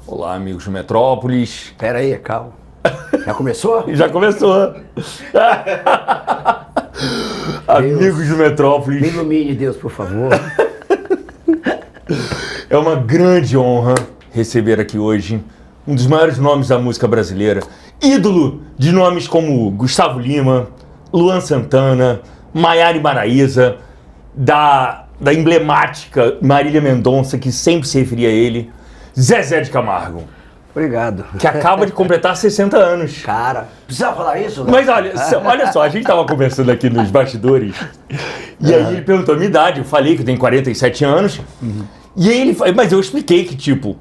Olá, amigos do Metrópolis. Pera aí, calma. Já começou? Já começou. Amigos do Me Metrópolis. ilumine, Deus, por favor. É uma grande honra receber aqui hoje um dos maiores nomes da música brasileira, ídolo de nomes como Gustavo Lima, Luan Santana, Maiara e Maraíza, da emblemática Marília Mendonça, que sempre se referia a ele, Zezé de Camargo, Obrigado. que acaba de completar 60 anos. Cara, precisava falar isso? Mas olha só, a gente tava conversando aqui nos bastidores, e aí ele perguntou a minha idade, eu falei que eu tenho 47 anos, e aí ele falou, mas eu expliquei que, tipo,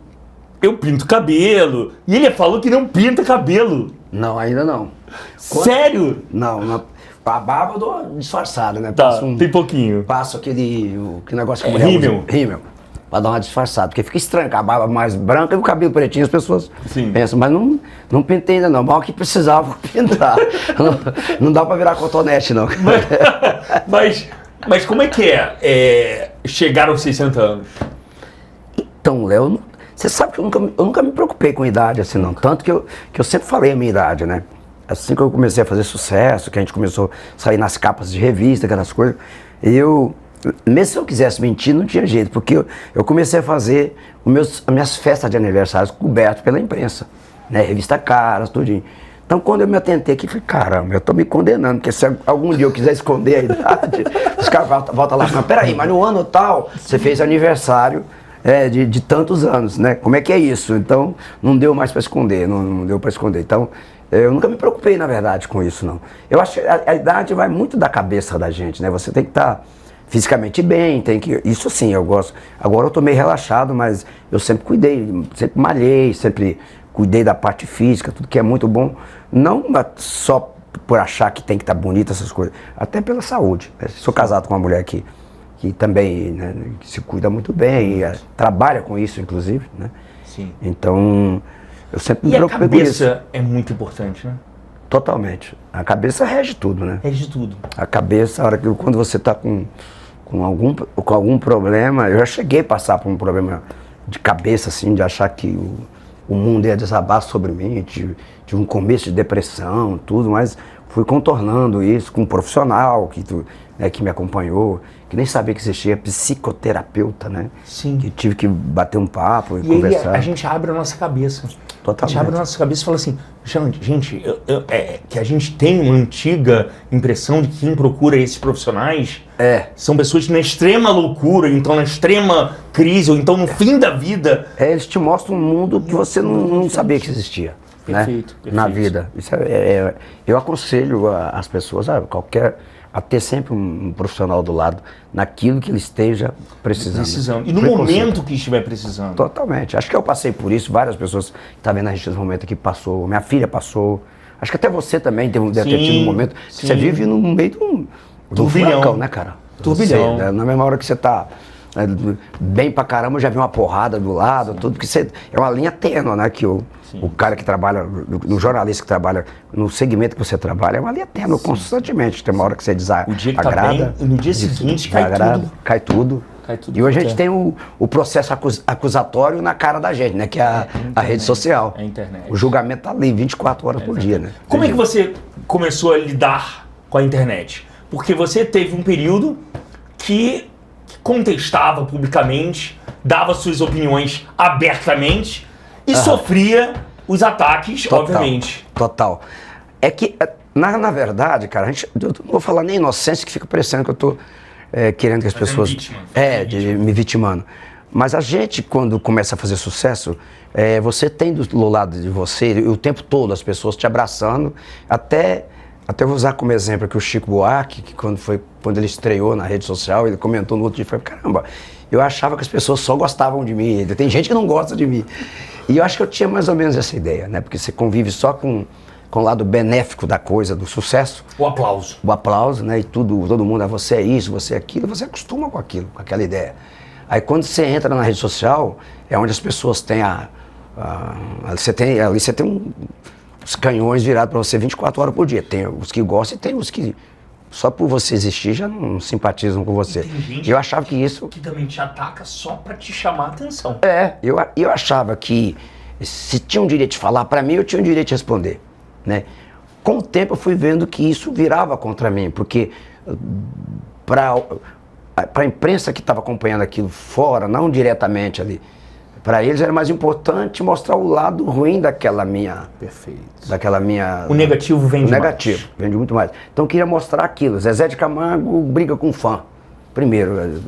eu pinto cabelo, e ele falou que não pinta cabelo. Não, ainda não. Sério? Não. A barba eu dou uma disfarçada, né? Tá, tem pouquinho. Passo que negócio que a É, mulher rímel. usa. Rímel. Pra dar uma disfarçada. Porque fica estranho, com a barba mais branca e o cabelo pretinho, as pessoas pensam, mas não pintei ainda não. Mal que precisava vou pintar. não dá pra virar cotonete, não. Mas como é que chegar aos 60 anos? Então, Léo, você sabe que eu nunca me preocupei com idade assim, não. Tanto que eu sempre falei a minha idade, né? Assim que eu comecei a fazer sucesso, que a gente começou a sair nas capas de revista, aquelas coisas, mesmo se eu quisesse mentir, não tinha jeito, porque eu comecei a fazer as minhas festas de aniversários cobertas pela imprensa, né? Revista Caras, tudinho. Então, quando eu me atentei aqui, falei, caramba, eu tô me condenando, porque se algum dia eu quiser esconder a idade, os caras voltam lá e falam, peraí, mas no ano tal, você fez aniversário de tantos anos, né? Como é que é isso? Então, não deu mais para esconder, não deu para esconder. Então, eu nunca me preocupei, na verdade, com isso, não. Eu acho que a idade vai muito da cabeça da gente, né? Você tem que estar fisicamente bem, isso sim, eu gosto. Agora eu tô meio relaxado, mas eu sempre cuidei, sempre malhei, sempre cuidei da parte física, tudo que é muito bom. Não só por achar que tem que estar bonita, essas coisas, até pela saúde. Sou casado com uma mulher que também, né, que se cuida muito bem, trabalha com isso, inclusive, né? Sim. Então, eu sempre me E a preocupei com isso. cabeça é muito importante, né? Totalmente. A cabeça rege tudo, né? Rege tudo. A cabeça, quando você está com algum problema, eu já cheguei a passar por um problema de cabeça, assim, de achar que o mundo ia desabar sobre mim, tive um começo de depressão, tudo, mas fui contornando isso com um profissional que me acompanhou, que nem sabia que existia psicoterapeuta, né? Sim. Que tive que bater um papo e E conversar. aí a gente abre a nossa cabeça. Totalmente. A gente abre a nossa cabeça e fala assim, gente, que a gente tem uma antiga impressão de que quem procura esses profissionais são pessoas na extrema loucura, então na extrema crise, ou então no fim da vida. Eles te mostram um mundo que você não sabia que existia. Perfeito, Né? Na vida. Isso eu aconselho as pessoas a ter sempre um profissional do lado naquilo que ele esteja precisando. E no momento que estiver precisando. Totalmente. Acho que eu passei por isso, várias pessoas que estão vendo a gente nesse momento aqui passou, minha filha passou. Acho que até você também deve ter tido um momento que você vive no meio de um furacão, né, cara? Turbilhão. Você, né? Na mesma hora que você tá bem pra caramba, já vi uma porrada do lado, tudo, que é uma linha tênue, né? Que o cara que trabalha, no jornalista que trabalha no segmento que você trabalha, é uma linha tênue constantemente. Tem uma hora que você desagrada. O dia que tá bem, e no dia seguinte cai tudo. E hoje a gente tem o processo acusatório na cara da gente, né? Que é a rede social. A internet. O julgamento tá ali 24 horas por dia, né? Como é que você começou a lidar com a internet? Porque você teve um período que contestava publicamente, dava suas opiniões abertamente e sofria os ataques, obviamente. Total. É que, na verdade, cara, eu não vou falar nem inocência, que fica parecendo que eu tô querendo que as pessoas... me vitimando. Mas a gente, quando começa a fazer sucesso, você tem do lado de você, o tempo todo, as pessoas te abraçando, até eu vou usar como exemplo aqui o Chico Buarque, que quando ele estreou na rede social, ele comentou no outro dia, falou, caramba, eu achava que as pessoas só gostavam de mim, tem gente que não gosta de mim. E eu acho que eu tinha mais ou menos essa ideia, né? Porque você convive só com o lado benéfico da coisa, do sucesso. O aplauso. O aplauso, né? E todo mundo, você é isso, você é aquilo, você acostuma com aquilo, com aquela ideia. Aí quando você entra na rede social, é onde as pessoas têm você tem os canhões virados para você 24 horas por dia. Tem os que gostam e tem os que só por você existir já não simpatizam com você. E eu achava que isso... que também te ataca só para te chamar a atenção. Eu achava que Se tinham direito de falar para mim, eu tinha o direito de responder, né? Com o tempo eu fui vendo que isso virava contra mim, porque para a imprensa que estava acompanhando aquilo fora, não diretamente ali, para eles era mais importante mostrar o lado ruim daquela minha... Perfeito. Daquela minha... O negativo vende mais. O negativo, vende muito mais. Então eu queria mostrar aquilo. Zezé de Camargo briga com fã. Primeiro,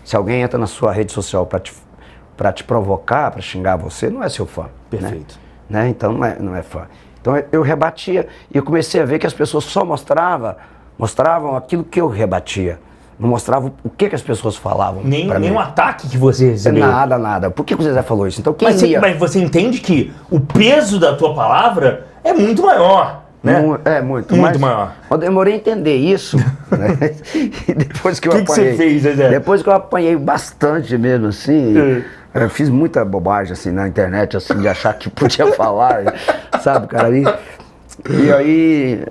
se alguém entra na sua rede social para te provocar, para xingar você, não é seu fã. Perfeito. Né? Então não é fã. Então eu rebatia e eu comecei a ver que as pessoas só mostravam aquilo que eu rebatia. Não mostrava o que as pessoas falavam. Nem mim. um ataque que você recebeu. Nada. Por que o Zezé falou isso? Então quem mas você entende que o peso da tua palavra é muito maior, né? Muito maior. Eu demorei a entender isso, né? E depois que eu que você fez, Zezé? Depois que eu apanhei bastante mesmo, assim, eu fiz muita bobagem, assim, na internet, assim, de achar que podia falar, sabe, cara? E aí...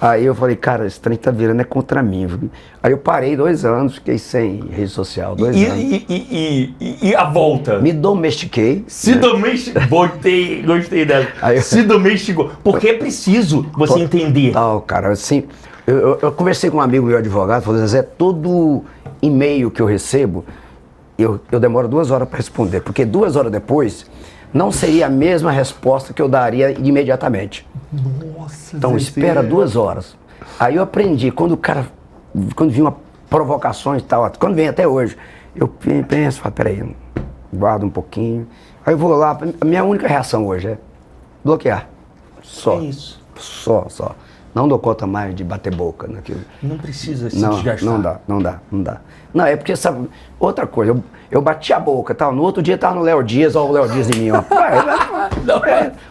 Aí eu falei, cara, esse trem tá virando é contra mim. Viu? Aí eu parei 2 anos, fiquei sem rede social, 2 anos. E a volta? Me domestiquei. Se domesticou, gostei dela. Se domesticou. Porque é preciso você entender. Não, cara, assim, eu conversei com um amigo meu advogado, falou, Zezé, todo e-mail que eu recebo, eu demoro 2 horas para responder, porque 2 horas depois não seria a mesma resposta que eu daria imediatamente. Nossa, então espera 2 horas. Aí eu aprendi, quando vinha uma provocações e tal, quando vem até hoje, eu penso, falo, peraí, guardo um pouquinho. Aí eu vou lá, a minha única reação hoje é bloquear. Só. É isso. Só. Não dou conta mais de bater boca naquilo. Não precisa se desgastar. Não dá. Não, é porque, sabe, outra coisa, eu bati a boca, tal, no outro dia tava no Léo Dias, ó o Léo Dias em mim, ó.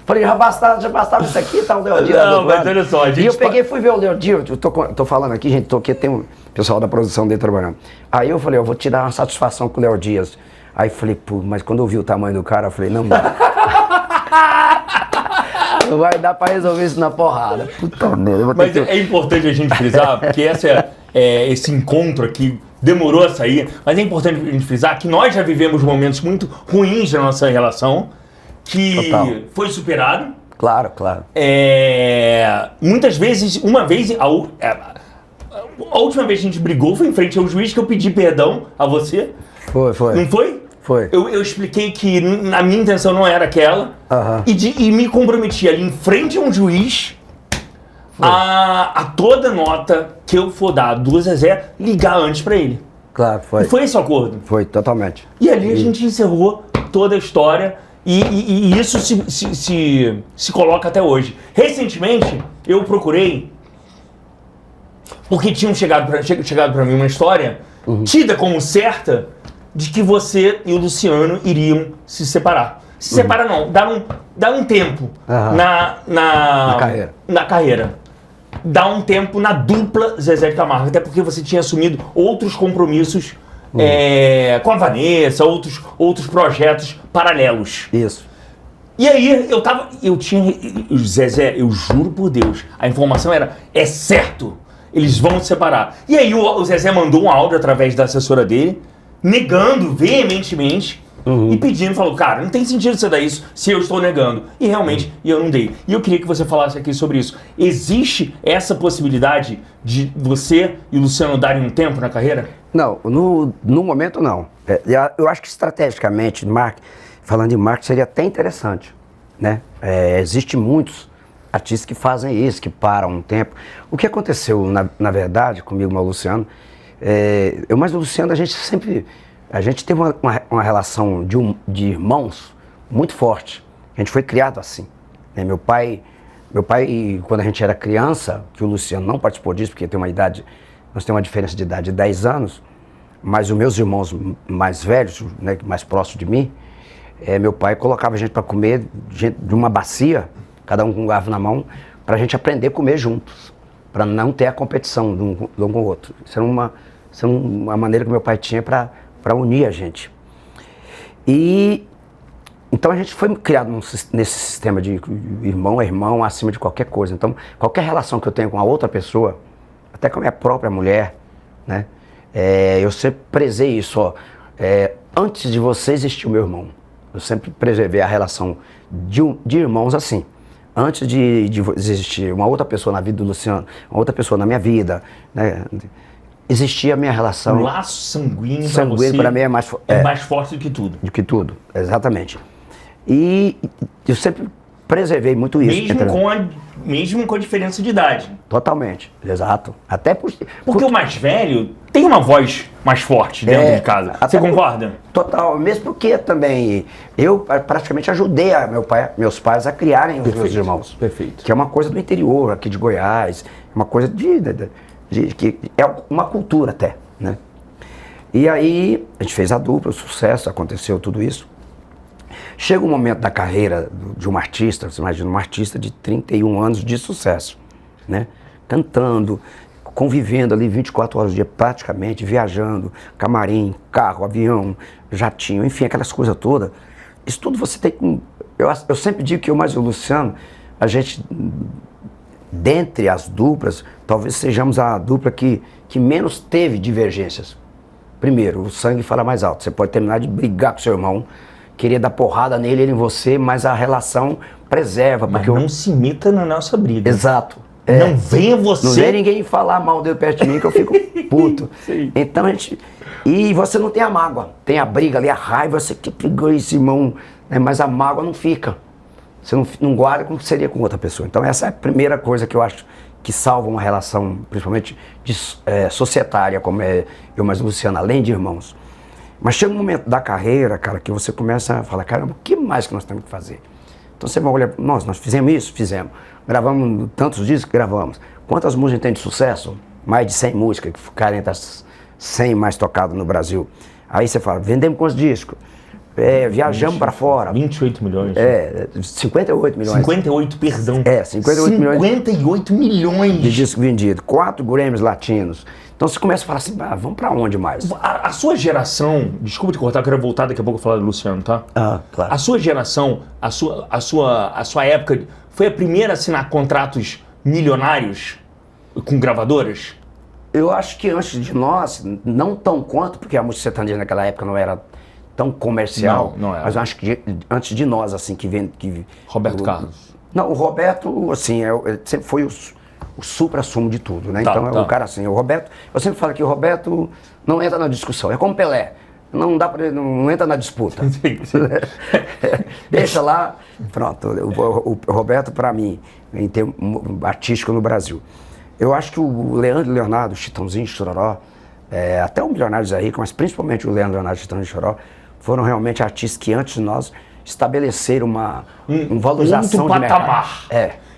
Falei, já bastava isso aqui, tá o Léo Dias. Não, mas olha só, E eu peguei e fui ver o Léo Dias, eu tô falando aqui, gente, aqui tem um pessoal da produção dele trabalhando. Aí eu falei, eu vou te dar uma satisfação com o Léo Dias. Aí falei, pô, mas quando eu vi o tamanho do cara, eu falei, não dá. Não vai dar pra resolver isso na porrada. Puta merda. Mas é importante a gente frisar, porque esse encontro aqui demorou a sair, mas é importante a gente frisar que nós já vivemos momentos muito ruins da nossa relação, que foi superado. Claro. Muitas vezes, a última vez que a gente brigou foi em frente ao juiz, que eu pedi perdão a você. Foi. Não foi? Foi. Eu expliquei que a minha intenção não era aquela, e me comprometi ali em frente a um juiz a toda nota que eu for dar do Zezé, ligar antes pra ele. Claro, foi. E foi esse o acordo? Foi, totalmente. E ali a gente encerrou toda a história e isso se coloca até hoje. Recentemente, eu procurei, porque tinham chegado pra mim uma história tida como certa, de que você e o Luciano iriam se separar. Se separar não, dar um tempo na carreira. Dar um tempo na dupla Zezé de Camargo, até porque você tinha assumido outros compromissos com a Vanessa, outros projetos paralelos. Isso. E aí Zezé, eu juro por Deus, a informação é certo, eles vão se separar. E aí o Zezé mandou um áudio através da assessora dele, negando veementemente e pedindo, falou, cara, não tem sentido você dar isso se eu estou negando. E realmente, eu não dei. E eu queria que você falasse aqui sobre isso. Existe essa possibilidade de você e o Luciano darem um tempo na carreira? Não, no momento não. Eu acho que estrategicamente, falando de marketing, seria até interessante, né? Existem muitos artistas que fazem isso, que param um tempo. O que aconteceu, na verdade, comigo e o Luciano, mas o Luciano, a gente teve uma relação de irmãos muito forte. A gente foi criado assim. Né? Meu pai, quando a gente era criança, que o Luciano não participou disso, porque nós temos uma diferença de idade de 10 anos, mas os meus irmãos mais velhos, né, mais próximos de mim, meu pai colocava a gente para comer de uma bacia, cada um com um garfo na mão, para a gente aprender a comer juntos, para não ter a competição de um com o outro. Isso era uma maneira que meu pai tinha para unir a gente. E então a gente foi criado nesse sistema de irmão é irmão acima de qualquer coisa. Então, qualquer relação que eu tenho com a outra pessoa, até com a minha própria mulher, né? Eu sempre prezei isso, ó. Antes de você existir o meu irmão. Eu sempre preservei a relação de irmãos assim. Antes de existir uma outra pessoa na vida do Luciano, uma outra pessoa na minha vida, né, existia a minha relação. O laço sanguíneo para mim é mais forte do que tudo. Do que tudo, exatamente. E eu sempre preservei muito isso. Mesmo com a diferença de idade. Totalmente, exato. Até porque o mais velho tem uma voz mais forte dentro de casa. Você concorda? Total, mesmo porque também eu praticamente ajudei meus pais a criarem os meus irmãos. Perfeito. Que é uma coisa do interior, aqui de Goiás, uma coisa que é uma cultura até, né? E aí a gente fez a dupla, o sucesso, aconteceu tudo isso. Chega um momento da carreira de um artista, você imagina um artista de 31 anos de sucesso, né? Cantando, convivendo ali 24 horas do dia praticamente, viajando, camarim, carro, avião, jatinho, enfim, aquelas coisas todas. Isso tudo você tem que... Eu sempre digo que eu mais o Luciano, a gente, dentre as duplas, talvez sejamos a dupla que menos teve divergências. Primeiro, o sangue fala mais alto. Você pode terminar de brigar com seu irmão, querer dar porrada nele, ele em você, mas a relação preserva. Mas não se imita na nossa briga. Exato. Não venha você... Não vem ninguém falar mal dele perto de mim que eu fico puto. Então a gente... E você não tem a mágoa, tem a briga ali, a raiva, você que pegou esse irmão, né? Mas a mágoa não fica. Você não guarda como seria com outra pessoa. Então essa é a primeira coisa que eu acho que salva uma relação, principalmente societária, como é eu mais o Luciano, além de irmãos. Mas chega um momento da carreira, cara, que você começa a falar, caramba, o que mais que nós temos que fazer? Então você vai olhar, nós fizemos isso? Fizemos. Gravamos tantos discos? Gravamos. Quantas músicas tem de sucesso? Mais de 100 músicas, que ficaram entre as 100 mais tocadas no Brasil. Aí você fala, vendemos quantos discos? Viajamos para fora. 28 milhões. 58 milhões. 58, perdão. 58 milhões. 58 milhões. De discos vendidos. 4 Grammys latinos. Então você começa a falar assim, vamos pra onde mais? A sua geração, desculpa te cortar, eu quero voltar daqui a pouco a falar do Luciano, tá? Claro. A sua geração, a sua época, foi a primeira a assinar contratos milionários com gravadoras? Eu acho que antes de nós, não tão quanto, porque a música sertaneja naquela época não era tão comercial, não era. Mas eu acho que antes de nós, assim, Roberto Carlos. Não, o Roberto, assim, sempre foi o supra-sumo de tudo, né? Então é um cara assim, o Roberto, eu sempre falo que o Roberto não entra na discussão, é como Pelé, não entra na disputa. Deixa lá, pronto, o Roberto para mim, em termos artístico no Brasil. Eu acho que o Leandro Leonardo, o Chitãozinho, Chororó, até o Milionários aí, mas principalmente o Leandro Leonardo, Chitãozinho e Chororó, foram realmente artistas que antes de nós estabeleceram uma valorização de patamar.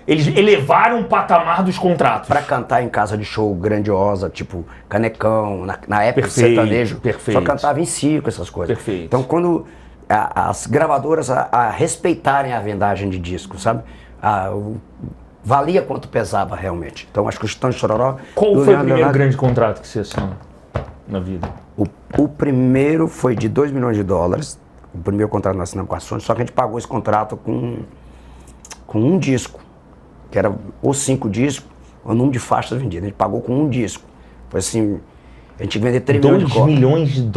Eles elevaram o patamar dos contratos. Para cantar em casa de show grandiosa, tipo Canecão, na época do sertanejo, só cantava em circo, essas coisas. Perfeito. Então quando as gravadoras a respeitarem a vendagem de discos, sabe? Valia quanto pesava realmente. Então acho que o Chitãozinho e Chororó... Qual foi o primeiro grande contrato que você assinou na vida? O primeiro foi de $2 milhões. O primeiro contrato nós assinamos com a Sony, só que a gente pagou esse contrato com um disco. Que era ou 5 discos, ou o número de faixas vendidas. A gente pagou com um disco. Foi assim, a gente vender 3 milhões de cópias. $2 milhões?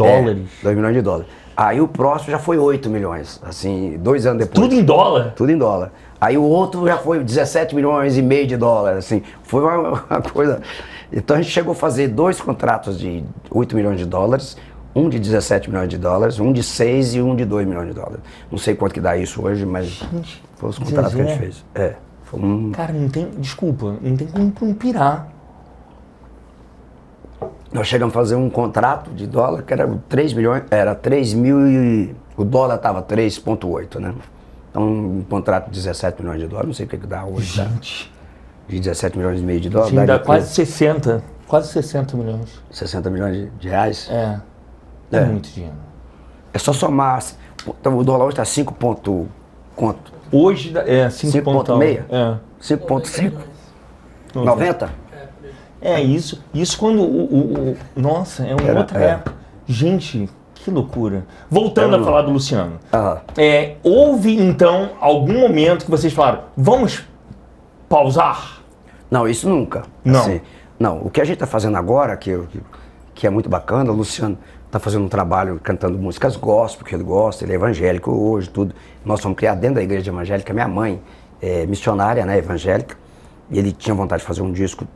$2 milhões. Aí o próximo já foi 8 milhões, assim, 2 anos depois. Tudo em dólar? Tudo em dólar. Aí o outro já foi 17 milhões e meio de dólares, assim, foi uma coisa... Então a gente chegou a fazer 2 contratos de $8 milhões, um de 17 milhões de dólares, um de 6 e um de $2 milhões. Não sei quanto que dá isso hoje, mas foi os contratos que a gente fez. Cara, não tem como pirar. Nós chegamos a fazer um contrato de dólar que era 3 milhões, era 3 mil e o dólar estava 3,8, né? Então um contrato de 17 milhões de dólares, não sei o que dá hoje. Gente. De 17 milhões e meio de dólares. Dá quase 60 milhões. 60 milhões de reais? É muito dinheiro. É só somar, então, o dólar hoje está 5 ponto quanto? Hoje é 5,6? 5,5? 90? Isso quando nossa, é uma outra época. Gente, que loucura. Voltando a falar do Luciano. Houve então algum momento que vocês falaram, vamos pausar? Não, isso nunca. Não. Assim, não, o que a gente está fazendo agora, que é muito bacana, o Luciano tá fazendo um trabalho cantando músicas gospel, que ele gosta, ele é evangélico hoje, tudo. Nós fomos criados dentro da igreja evangélica, minha mãe é missionária, né, evangélica, e ele tinha vontade de fazer um disco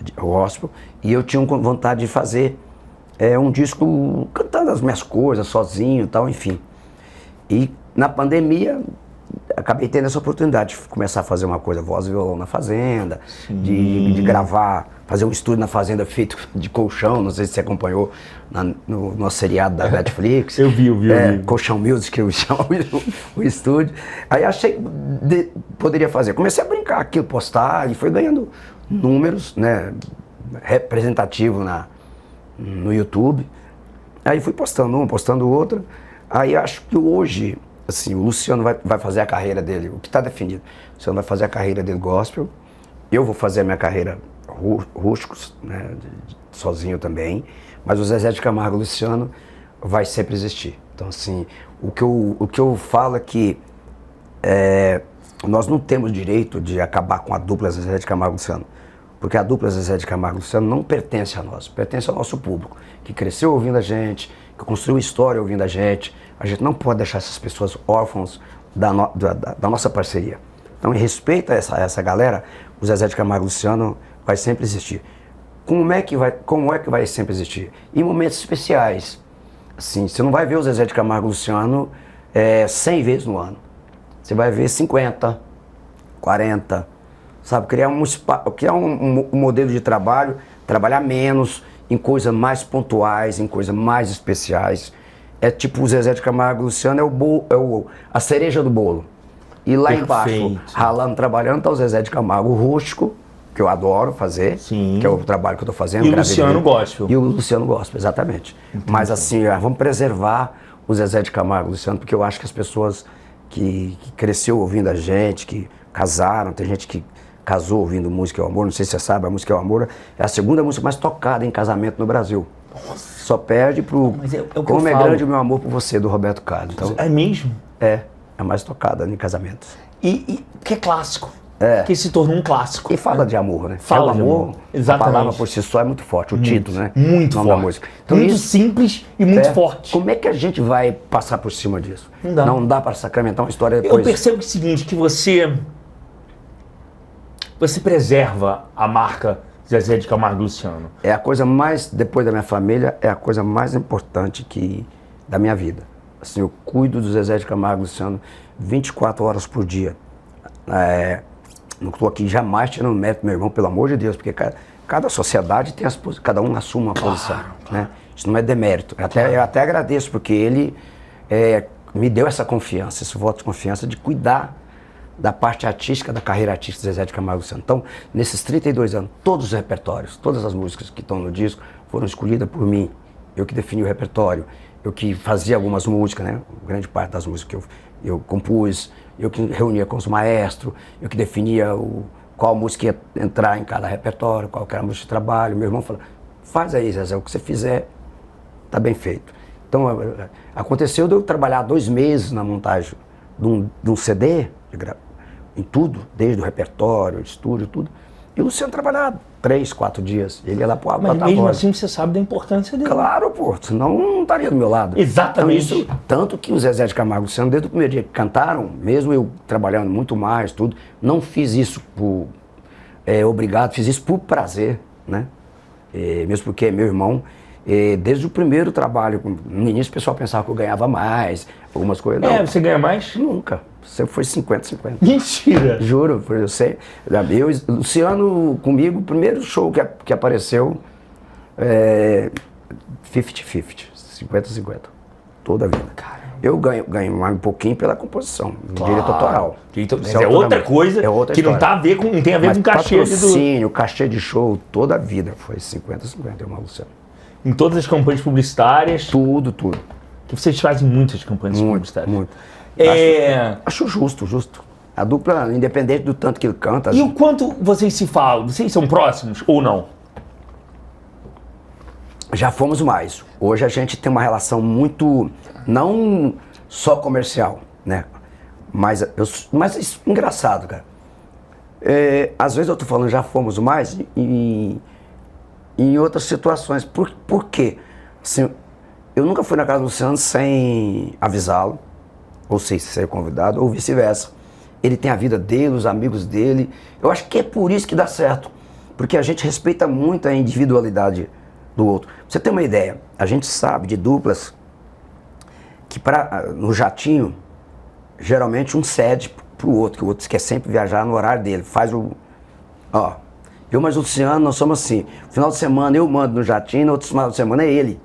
de gospel, e eu tinha vontade de fazer um disco cantando as minhas coisas, sozinho e tal, enfim. E na pandemia, acabei tendo essa oportunidade de começar a fazer uma coisa, voz e violão na fazenda, de gravar, fazer um estúdio na fazenda feito de colchão, não sei se você acompanhou no nosso seriado da Netflix. Eu vi. Colchão Music, que eu chamo o estúdio. Aí achei que poderia fazer. Comecei a brincar aquilo, postar, e foi ganhando números, né, representativo no YouTube. Aí fui postando um, postando outro. Aí acho que hoje, assim, o Luciano vai fazer a carreira dele, o que está definido. O Luciano vai fazer a carreira dele gospel, eu vou fazer a minha carreira rústicos, né, sozinho também, mas o Zezé de Camargo e o Luciano vai sempre existir. Então, assim, o que eu falo é que nós não temos direito de acabar com a dupla Zezé de Camargo e Luciano, porque a dupla Zezé de Camargo e Luciano não pertence a nós, pertence ao nosso público, que cresceu ouvindo a gente, que construiu história ouvindo a gente. A gente não pode deixar essas pessoas órfãos da nossa parceria. Então, em respeito a essa galera, o Zezé de Camargo e Luciano vai sempre existir. Como é que vai sempre existir? Em momentos especiais. Assim, você não vai ver o Zezé de Camargo e Luciano 100 vezes no ano. Você vai ver 50, 40, sabe? Criar um modelo de trabalho, trabalhar menos, em coisas mais pontuais, em coisas mais especiais. É tipo o Zezé de Camargo e Luciano a cereja do bolo. E lá embaixo, ralando, trabalhando, tá o Zezé de Camargo rústico, que eu adoro fazer, que é o trabalho que eu tô fazendo. E o Luciano Gospel. E o Luciano Gospel, exatamente. Entendi. Mas assim, vamos preservar o Zezé de Camargo e Luciano, porque eu acho que as pessoas que cresceu ouvindo a gente, que casaram, tem gente que casou ouvindo Música é o Amor, não sei se você sabe, a Música é o Amor é a segunda música mais tocada em casamento no Brasil. Nossa. Só perde pro Como é Grande o Meu Amor por Você, do Roberto Carlos. Então, é mesmo? É a mais tocada em casamentos. E que é clássico. Que se tornou um clássico. E fala de amor, né? Fala de amor. Exatamente. A palavra por si só é muito forte, o título, né? Muito forte. Da música. Então, muito simples e muito forte. Como é que a gente vai passar por cima disso? Não dá para sacramentar uma história depois. Eu percebo o seguinte, que você preserva a marca Zezé de Camargo e Luciano. É a coisa mais, depois da minha família, é a coisa mais importante da minha vida. Assim, eu cuido do Zezé de Camargo e Luciano 24 horas por dia. Não estou aqui jamais tirando mérito do meu irmão, pelo amor de Deus, porque cada sociedade tem cada um assume uma posição. Claro. Né? Isso não é demérito. Eu até agradeço, porque ele me deu essa confiança, esse voto de confiança de cuidar da parte artística, da carreira artística de Zezé de Camargo e Luciano. Então, nesses 32 anos, todos os repertórios, todas as músicas que estão no disco foram escolhidas por mim. Eu que defini o repertório, eu que fazia algumas músicas, né? Grande parte das músicas que eu compus, eu que reunia com os maestros, eu que definia qual música ia entrar em cada repertório, qual era a música de trabalho. Meu irmão falou, faz aí, Zezé, o que você fizer, tá bem feito. Então, aconteceu de eu trabalhar 2 meses na montagem de um CD, em tudo, desde o repertório, estúdio, tudo. E o Luciano trabalhava 3, 4 dias. Ele ia lá pro Mas mesmo assim você sabe da importância dele. Claro, pô, senão não estaria do meu lado. Exatamente. Então, tanto que o Zezé de Camargo e Luciano, desde o primeiro dia que cantaram, mesmo eu trabalhando muito mais, tudo, não fiz isso por obrigado, fiz isso por prazer, né? Mesmo porque meu irmão, desde o primeiro trabalho, no início o pessoal pensava que eu ganhava mais, algumas coisas. Não, você ganha mais? Nunca. Sempre foi 50-50. Mentira! Juro, eu sei. Luciano, comigo, o primeiro show que apareceu, 50-50, 50-50, toda a vida. Caramba. Eu ganho mais um pouquinho pela composição, direito autoral. É outra coisa que não tem a ver com cachê. Patrocínio, cachê de show, toda a vida foi 50-50, eu, Luciano. Em todas as campanhas publicitárias? Tudo. Que vocês fazem muitas campanhas publicitárias. Muito. Acho justo. A dupla, independente do tanto que ele canta... E o quanto vocês se falam? Vocês são próximos ou não? Já fomos mais. Hoje a gente tem uma relação muito, não só comercial, né? Mas engraçado, cara. Às vezes eu tô falando já fomos mais em outras situações. Por quê? Assim, eu nunca fui na casa do Luciano sem avisá-lo, ou sem ser convidado, ou vice-versa. Ele tem a vida dele, os amigos dele. Eu acho que é por isso que dá certo. Porque a gente respeita muito a individualidade do outro. Pra você ter uma ideia, a gente sabe de duplas que no jatinho, geralmente um cede pro outro, que o outro quer sempre viajar no horário dele. Faz o... Ó, eu mais o Luciano, nós somos assim. Final de semana eu mando no jatinho, no outro final de semana é ele.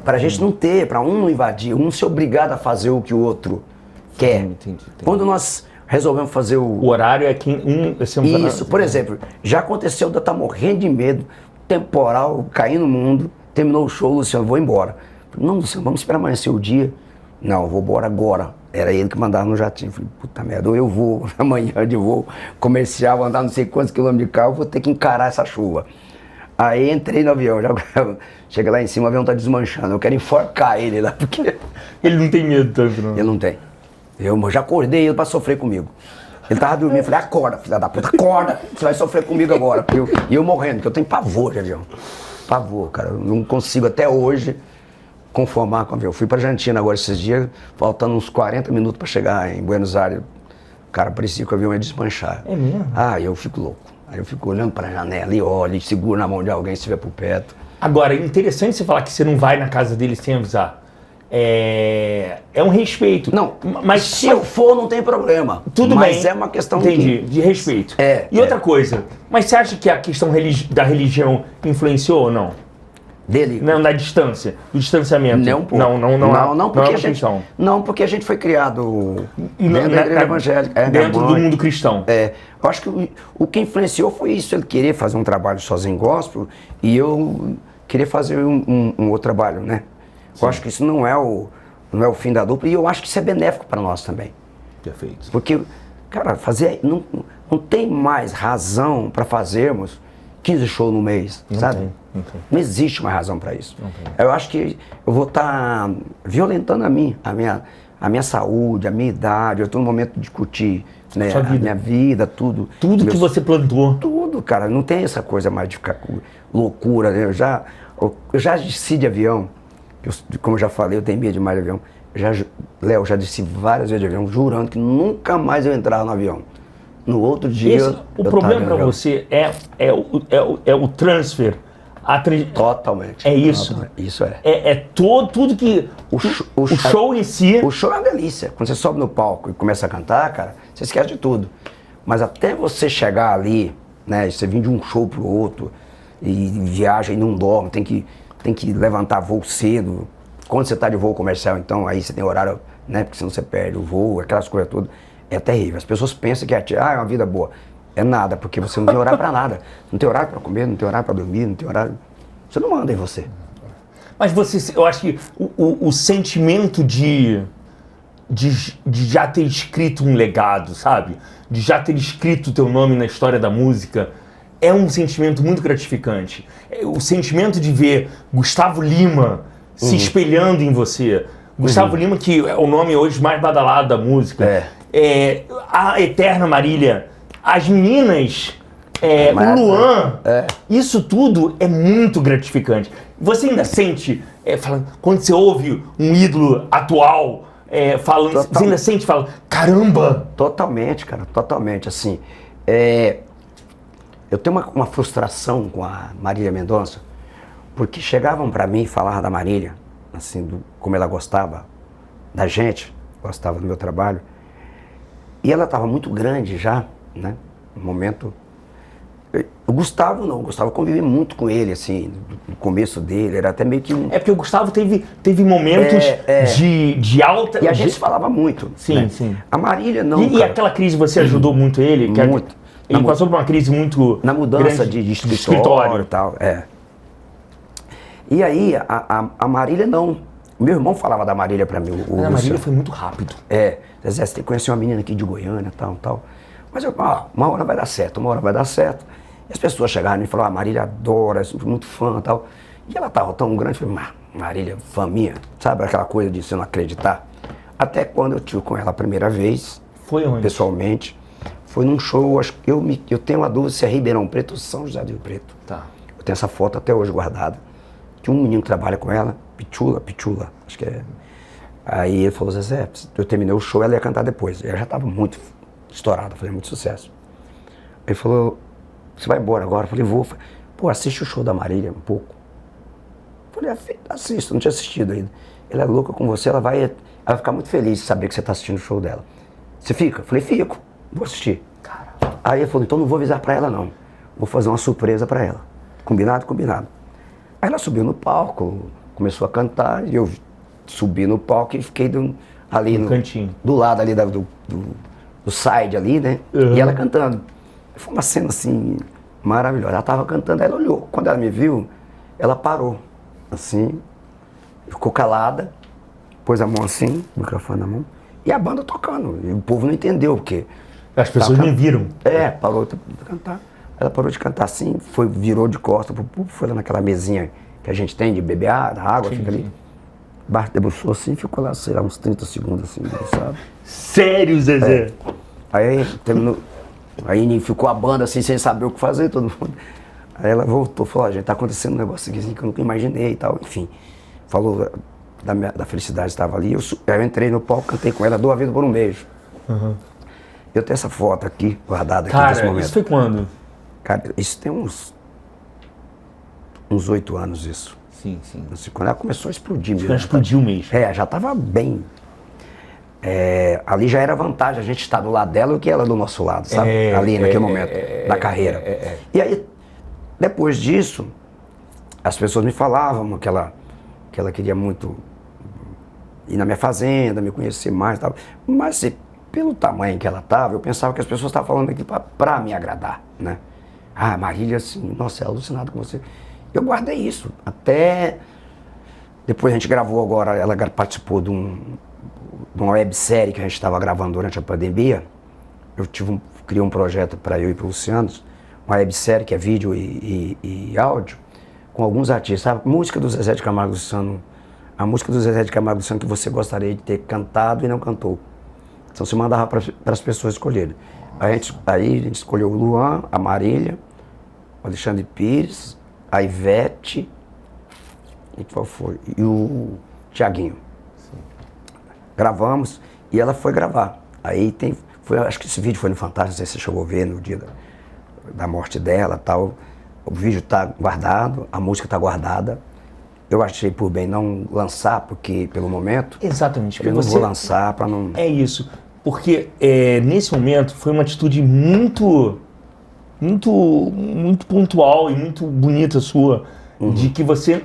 Pra gente não ter, pra um não invadir, um ser obrigado a fazer o que o outro quer. Entendi. Quando nós resolvemos fazer O horário é que Isso, por exemplo, já aconteceu de eu estar morrendo de medo, temporal, cair no mundo, terminou o show, Luciano, vou embora. Não, Luciano, vamos esperar amanhecer o dia. Não, eu vou embora agora. Era ele que mandava no jatinho. Falei, puta merda, ou eu vou amanhã de voo comercial, andar não sei quantos quilômetros de carro, vou ter que encarar essa chuva. Aí entrei no avião, já chega lá em cima, o avião tá desmanchando. Eu quero enforcar ele lá, porque... Ele não tem medo tanto, não. Ele não tem. Eu já acordei ele pra sofrer comigo. Ele tava dormindo, eu falei, acorda, filha da puta, acorda, você vai sofrer comigo agora. E eu morrendo, porque eu tenho pavor de avião. Pavor, cara, eu não consigo até hoje conformar com o avião. Eu fui pra Argentina agora esses dias, faltando uns 40 minutos pra chegar em Buenos Aires. Cara, parecia que o avião ia desmanchar. É mesmo? Ah, eu fico louco. Aí eu fico olhando pra janela e olho, e seguro na mão de alguém se estiver por perto. Agora, é interessante você falar que você não vai na casa dele sem avisar. É um respeito. Não, mas se eu for, não tem problema. Tudo mas bem. é uma questão de respeito. E outra coisa, mas você acha que a questão da religião influenciou ou não? Dele? Não, da distância, do distanciamento. Não, pô. Não, porque a gente foi criado dentro da igreja evangélica. Dentro do mundo cristão. Eu acho que o que influenciou foi isso, ele querer fazer um trabalho sozinho gospel e eu querer fazer um outro trabalho, né? Sim. Eu acho que isso não é o fim da dupla e eu acho que isso é benéfico para nós também. Perfeito. Porque, cara, não tem mais razão para fazermos 15 shows no mês, sabe? Não existe mais razão para isso. Eu acho que eu vou estar violentando a minha saúde, a minha idade, eu estou no momento de curtir, né, a minha vida, tudo. Tudo que você plantou. Tudo, cara. Não tem essa coisa mais de ficar com loucura, né? Eu já desci de avião, como eu já falei, eu tenho medo demais de avião. Léo, já desci várias vezes de avião, jurando que nunca mais eu entrava no avião. No outro dia... O problema para você é o transfer. Totalmente. É isso. Totalmente. Isso é. Tudo que... O show em si... O show é uma delícia. Quando você sobe no palco e começa a cantar, cara, você esquece de tudo. Mas até você chegar ali, né, você vir de um show pro outro, e viaja e não dorme, tem que levantar voo cedo. Quando você tá de voo comercial, então, aí você tem horário, né, porque senão você perde o voo, aquelas coisas todas. É terrível. As pessoas pensam que é uma vida boa. É nada, porque você não tem horário para nada. Não tem horário para comer, não tem horário para dormir, não tem horário... Você não manda em você. Mas eu acho que o sentimento de já ter escrito um legado, sabe? De já ter escrito o teu nome na história da música, é um sentimento muito gratificante. O sentimento de ver Gustavo Lima se espelhando em você. Gustavo Lima, que é o nome hoje mais badalado da música. A Eterna Marília, as meninas, o Luan, isso tudo é muito gratificante. Você ainda sente, quando você ouve um ídolo atual falando, você ainda sente, fala, caramba! Totalmente, cara, totalmente, assim. Eu tenho uma frustração com a Marília Mendonça, porque chegavam pra mim e falavam da Marília, assim, como ela gostava da gente, gostava do meu trabalho. E ela estava muito grande já, né? No momento. O Gustavo não, o Gustavo convivi muito com ele, assim, no começo dele, era até meio que um... porque o Gustavo teve momentos de alta... E a gente falava muito. Sim, né? sim. A Marília não, E aquela crise, você ajudou muito ele? Muito. Ele passou por uma crise muito na mudança grande de escritório e tal, E aí, a Marília não. Meu irmão falava da Marília pra mim. A Marília foi muito rápido. Zezé, você tem que conhecer uma menina aqui de Goiânia, tal. Mas eu, uma hora vai dar certo, uma hora vai dar certo. E as pessoas chegaram e falaram, Marília adora, sou muito fã e tal. E ela tava tão grande, eu falei, Marília, fã minha, sabe aquela coisa de você não acreditar? Até quando eu tive com ela a primeira vez. Foi onde? Pessoalmente. Foi num show, acho que eu tenho uma dúvida se é Ribeirão Preto ou São José do Rio Preto. Tá. Eu tenho essa foto até hoje guardada. Tinha um menino que trabalha com ela, Pichula, acho que é. Aí ele falou, Zezé, eu terminei o show, ela ia cantar depois. Ela já estava muito estourada, fazia muito sucesso. Ele falou, você vai embora agora? Eu falei, vou. Pô, assiste o show da Marília um pouco. Eu falei, assisto, não tinha assistido ainda. Ela é louca com você, ela vai ficar muito feliz de saber que você está assistindo o show dela. Você fica? Eu falei, fico, vou assistir. Caramba. Aí ele falou, então não vou avisar pra ela não. Vou fazer uma surpresa pra ela. Combinado? Combinado. Aí ela subiu no palco, começou a cantar, e eu subi no palco e fiquei ali no cantinho. Do lado ali do side ali, né? Uhum. E ela cantando. Foi uma cena assim, maravilhosa. Ela tava cantando, aí ela olhou. Quando ela me viu, ela parou, assim, ficou calada, pôs a mão assim, o microfone na mão, e a banda tocando. E o povo não entendeu, porque... As pessoas nem viram. Parou de cantar. Ela parou de cantar assim, virou de costas pro público, foi lá naquela mesinha que a gente tem de beber água, Sim, fica ali. Debruçou assim, ficou lá, sei lá, uns 30 segundos assim, sabe? Sério, Zezé? Aí terminou, aí ficou a banda assim, sem saber o que fazer, todo mundo. Aí ela voltou, falou, gente, tá acontecendo um negócio aqui assim, que eu nunca imaginei e tal, enfim. Falou da felicidade que estava ali, eu entrei no palco, cantei com ela, dou a vida por um beijo. Uhum. Eu tenho essa foto aqui, guardada aqui nesse Cara, momento. isso foi quando? Cara, isso tem uns 8 anos isso. Sim, sim. Assim, quando ela começou a explodir mesmo. Ela explodiu mesmo. Já estava bem. Ali já era vantagem a gente estar do lado dela do que ela do nosso lado, sabe? Ali naquele momento da carreira. E aí, depois disso, as pessoas me falavam que ela queria muito ir na minha fazenda, me conhecer mais e tal. Mas pelo tamanho que ela estava, eu pensava que as pessoas estavam falando aquilo para me agradar, né? Ah, Marília, assim, nossa, é alucinado com você. Eu guardei isso, até depois a gente gravou agora, ela participou de uma websérie que a gente estava gravando durante a pandemia. Eu criei um projeto para eu e para o Luciano, uma websérie que é vídeo e áudio, com alguns artistas, sabe? Música do Zezé de Camargo e Luciano, a música do Zezé de Camargo e Luciano que você gostaria de ter cantado e não cantou. Então você mandava para as pessoas escolherem. Aí a gente escolheu o Luan, a Marília, o Alexandre Pires, a Ivete, e qual foi? E o Thiaguinho. Sim. Gravamos e ela foi gravar. Aí acho que esse vídeo foi no Fantástico, não sei se você chegou a ver no dia da morte dela e tal. O vídeo está guardado, a música está guardada. Eu achei por bem não lançar, porque pelo momento... Exatamente. Eu não vou lançar para não... É isso. Porque nesse momento foi uma atitude muito pontual e muito bonita sua, de que você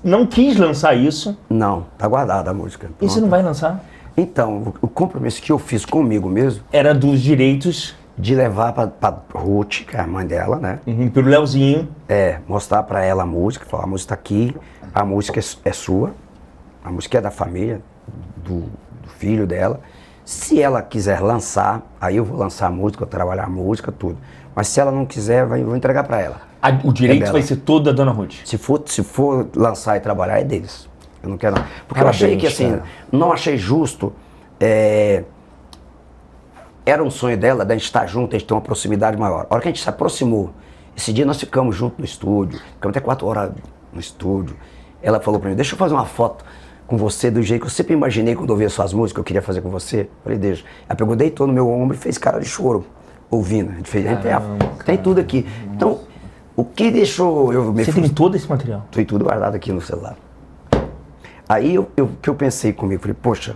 não quis lançar isso. Não, tá guardada a música. E você não vai lançar? Então, o compromisso que eu fiz comigo mesmo... Era dos direitos... De levar pra Ruth, que é a mãe dela, né? Pelo Leozinho. Mostrar pra ela a música, falar, a música tá aqui, a música é sua, a música é da família, do filho dela. Se ela quiser lançar, aí eu vou lançar a música, eu trabalhar a música, tudo. Mas se ela não quiser, eu vou entregar pra ela. O direito vai ser todo da Dona Ruth? Se for lançar e trabalhar, é deles. Eu não quero não. Porque eu achei que assim, não achei justo... Era um sonho dela, da gente estar junto, a gente ter uma proximidade maior. A hora que a gente se aproximou, esse dia nós ficamos juntos no estúdio, ficamos até 4 horas no estúdio. Ela falou pra mim, deixa eu fazer uma foto com você do jeito que eu sempre imaginei quando eu ouvia suas músicas, que eu queria fazer com você. Eu falei, deixa. Ela pegou, deitou no meu ombro e fez cara de choro, ouvindo. A gente fez, tem tudo aqui. Então, o que deixou... Você tem todo esse material? Tem tudo guardado aqui no celular. Aí o que eu pensei comigo, falei, poxa,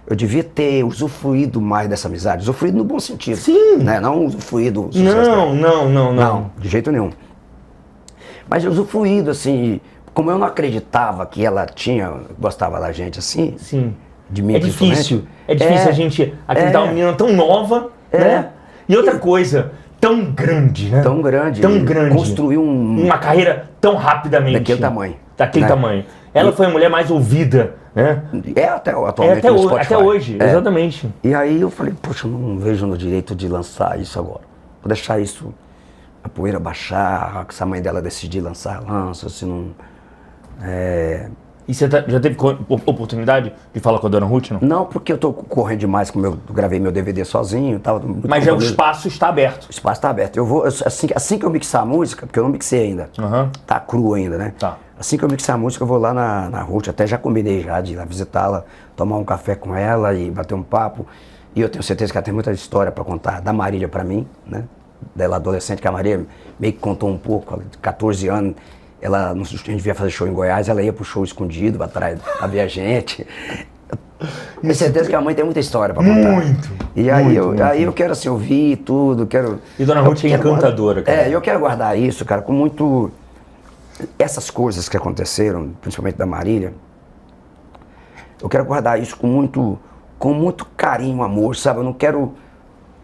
eu devia ter usufruído mais dessa amizade, usufruído no bom sentido. Sim. Né? Não usufruído... Não, de jeito nenhum. Mas usufruído, assim, como eu não acreditava que ela gostava da gente assim, sim. De mim é difícil a gente acreditar uma menina tão nova, né? E outra coisa, tão grande, né? Tão grande. Construir uma carreira tão rapidamente. Daquele tamanho. Daquele tamanho. Ela foi a mulher mais ouvida, né? Atualmente no Spotify. Até hoje, exatamente. E aí eu falei, poxa, eu não vejo no direito de lançar isso agora. Vou deixar isso, a poeira baixar, se a mãe dela decidir lançar, lança, se não... E você já teve oportunidade de falar com a Dona Ruth, não? Não, porque eu tô correndo demais, como eu gravei meu DVD sozinho, tava muito... Mas já o espaço está aberto. O espaço está aberto. Eu vou, assim que eu mixar a música, porque eu não mixei ainda, tá cru ainda, né? Tá. Assim que eu mixar a música, eu vou lá na Ruth, até já combinei já de ir lá visitá-la, tomar um café com ela e bater um papo. E eu tenho certeza que ela tem muita história para contar da Marília para mim, né? Dela adolescente, que a Maria meio que contou um pouco, ela de 14 anos, ela, a gente devia fazer show em Goiás, ela ia pro show escondido, atrás, pra ver a gente. Tenho certeza que a mãe tem muita história para contar. Muito. E aí, muito. aí eu quero assim, ouvir tudo, quero... E Dona Ruth é encantadora, cara. Eu quero guardar isso, cara, com muito... Essas coisas que aconteceram, principalmente da Marília, eu quero guardar isso com muito carinho, amor, sabe? Eu não quero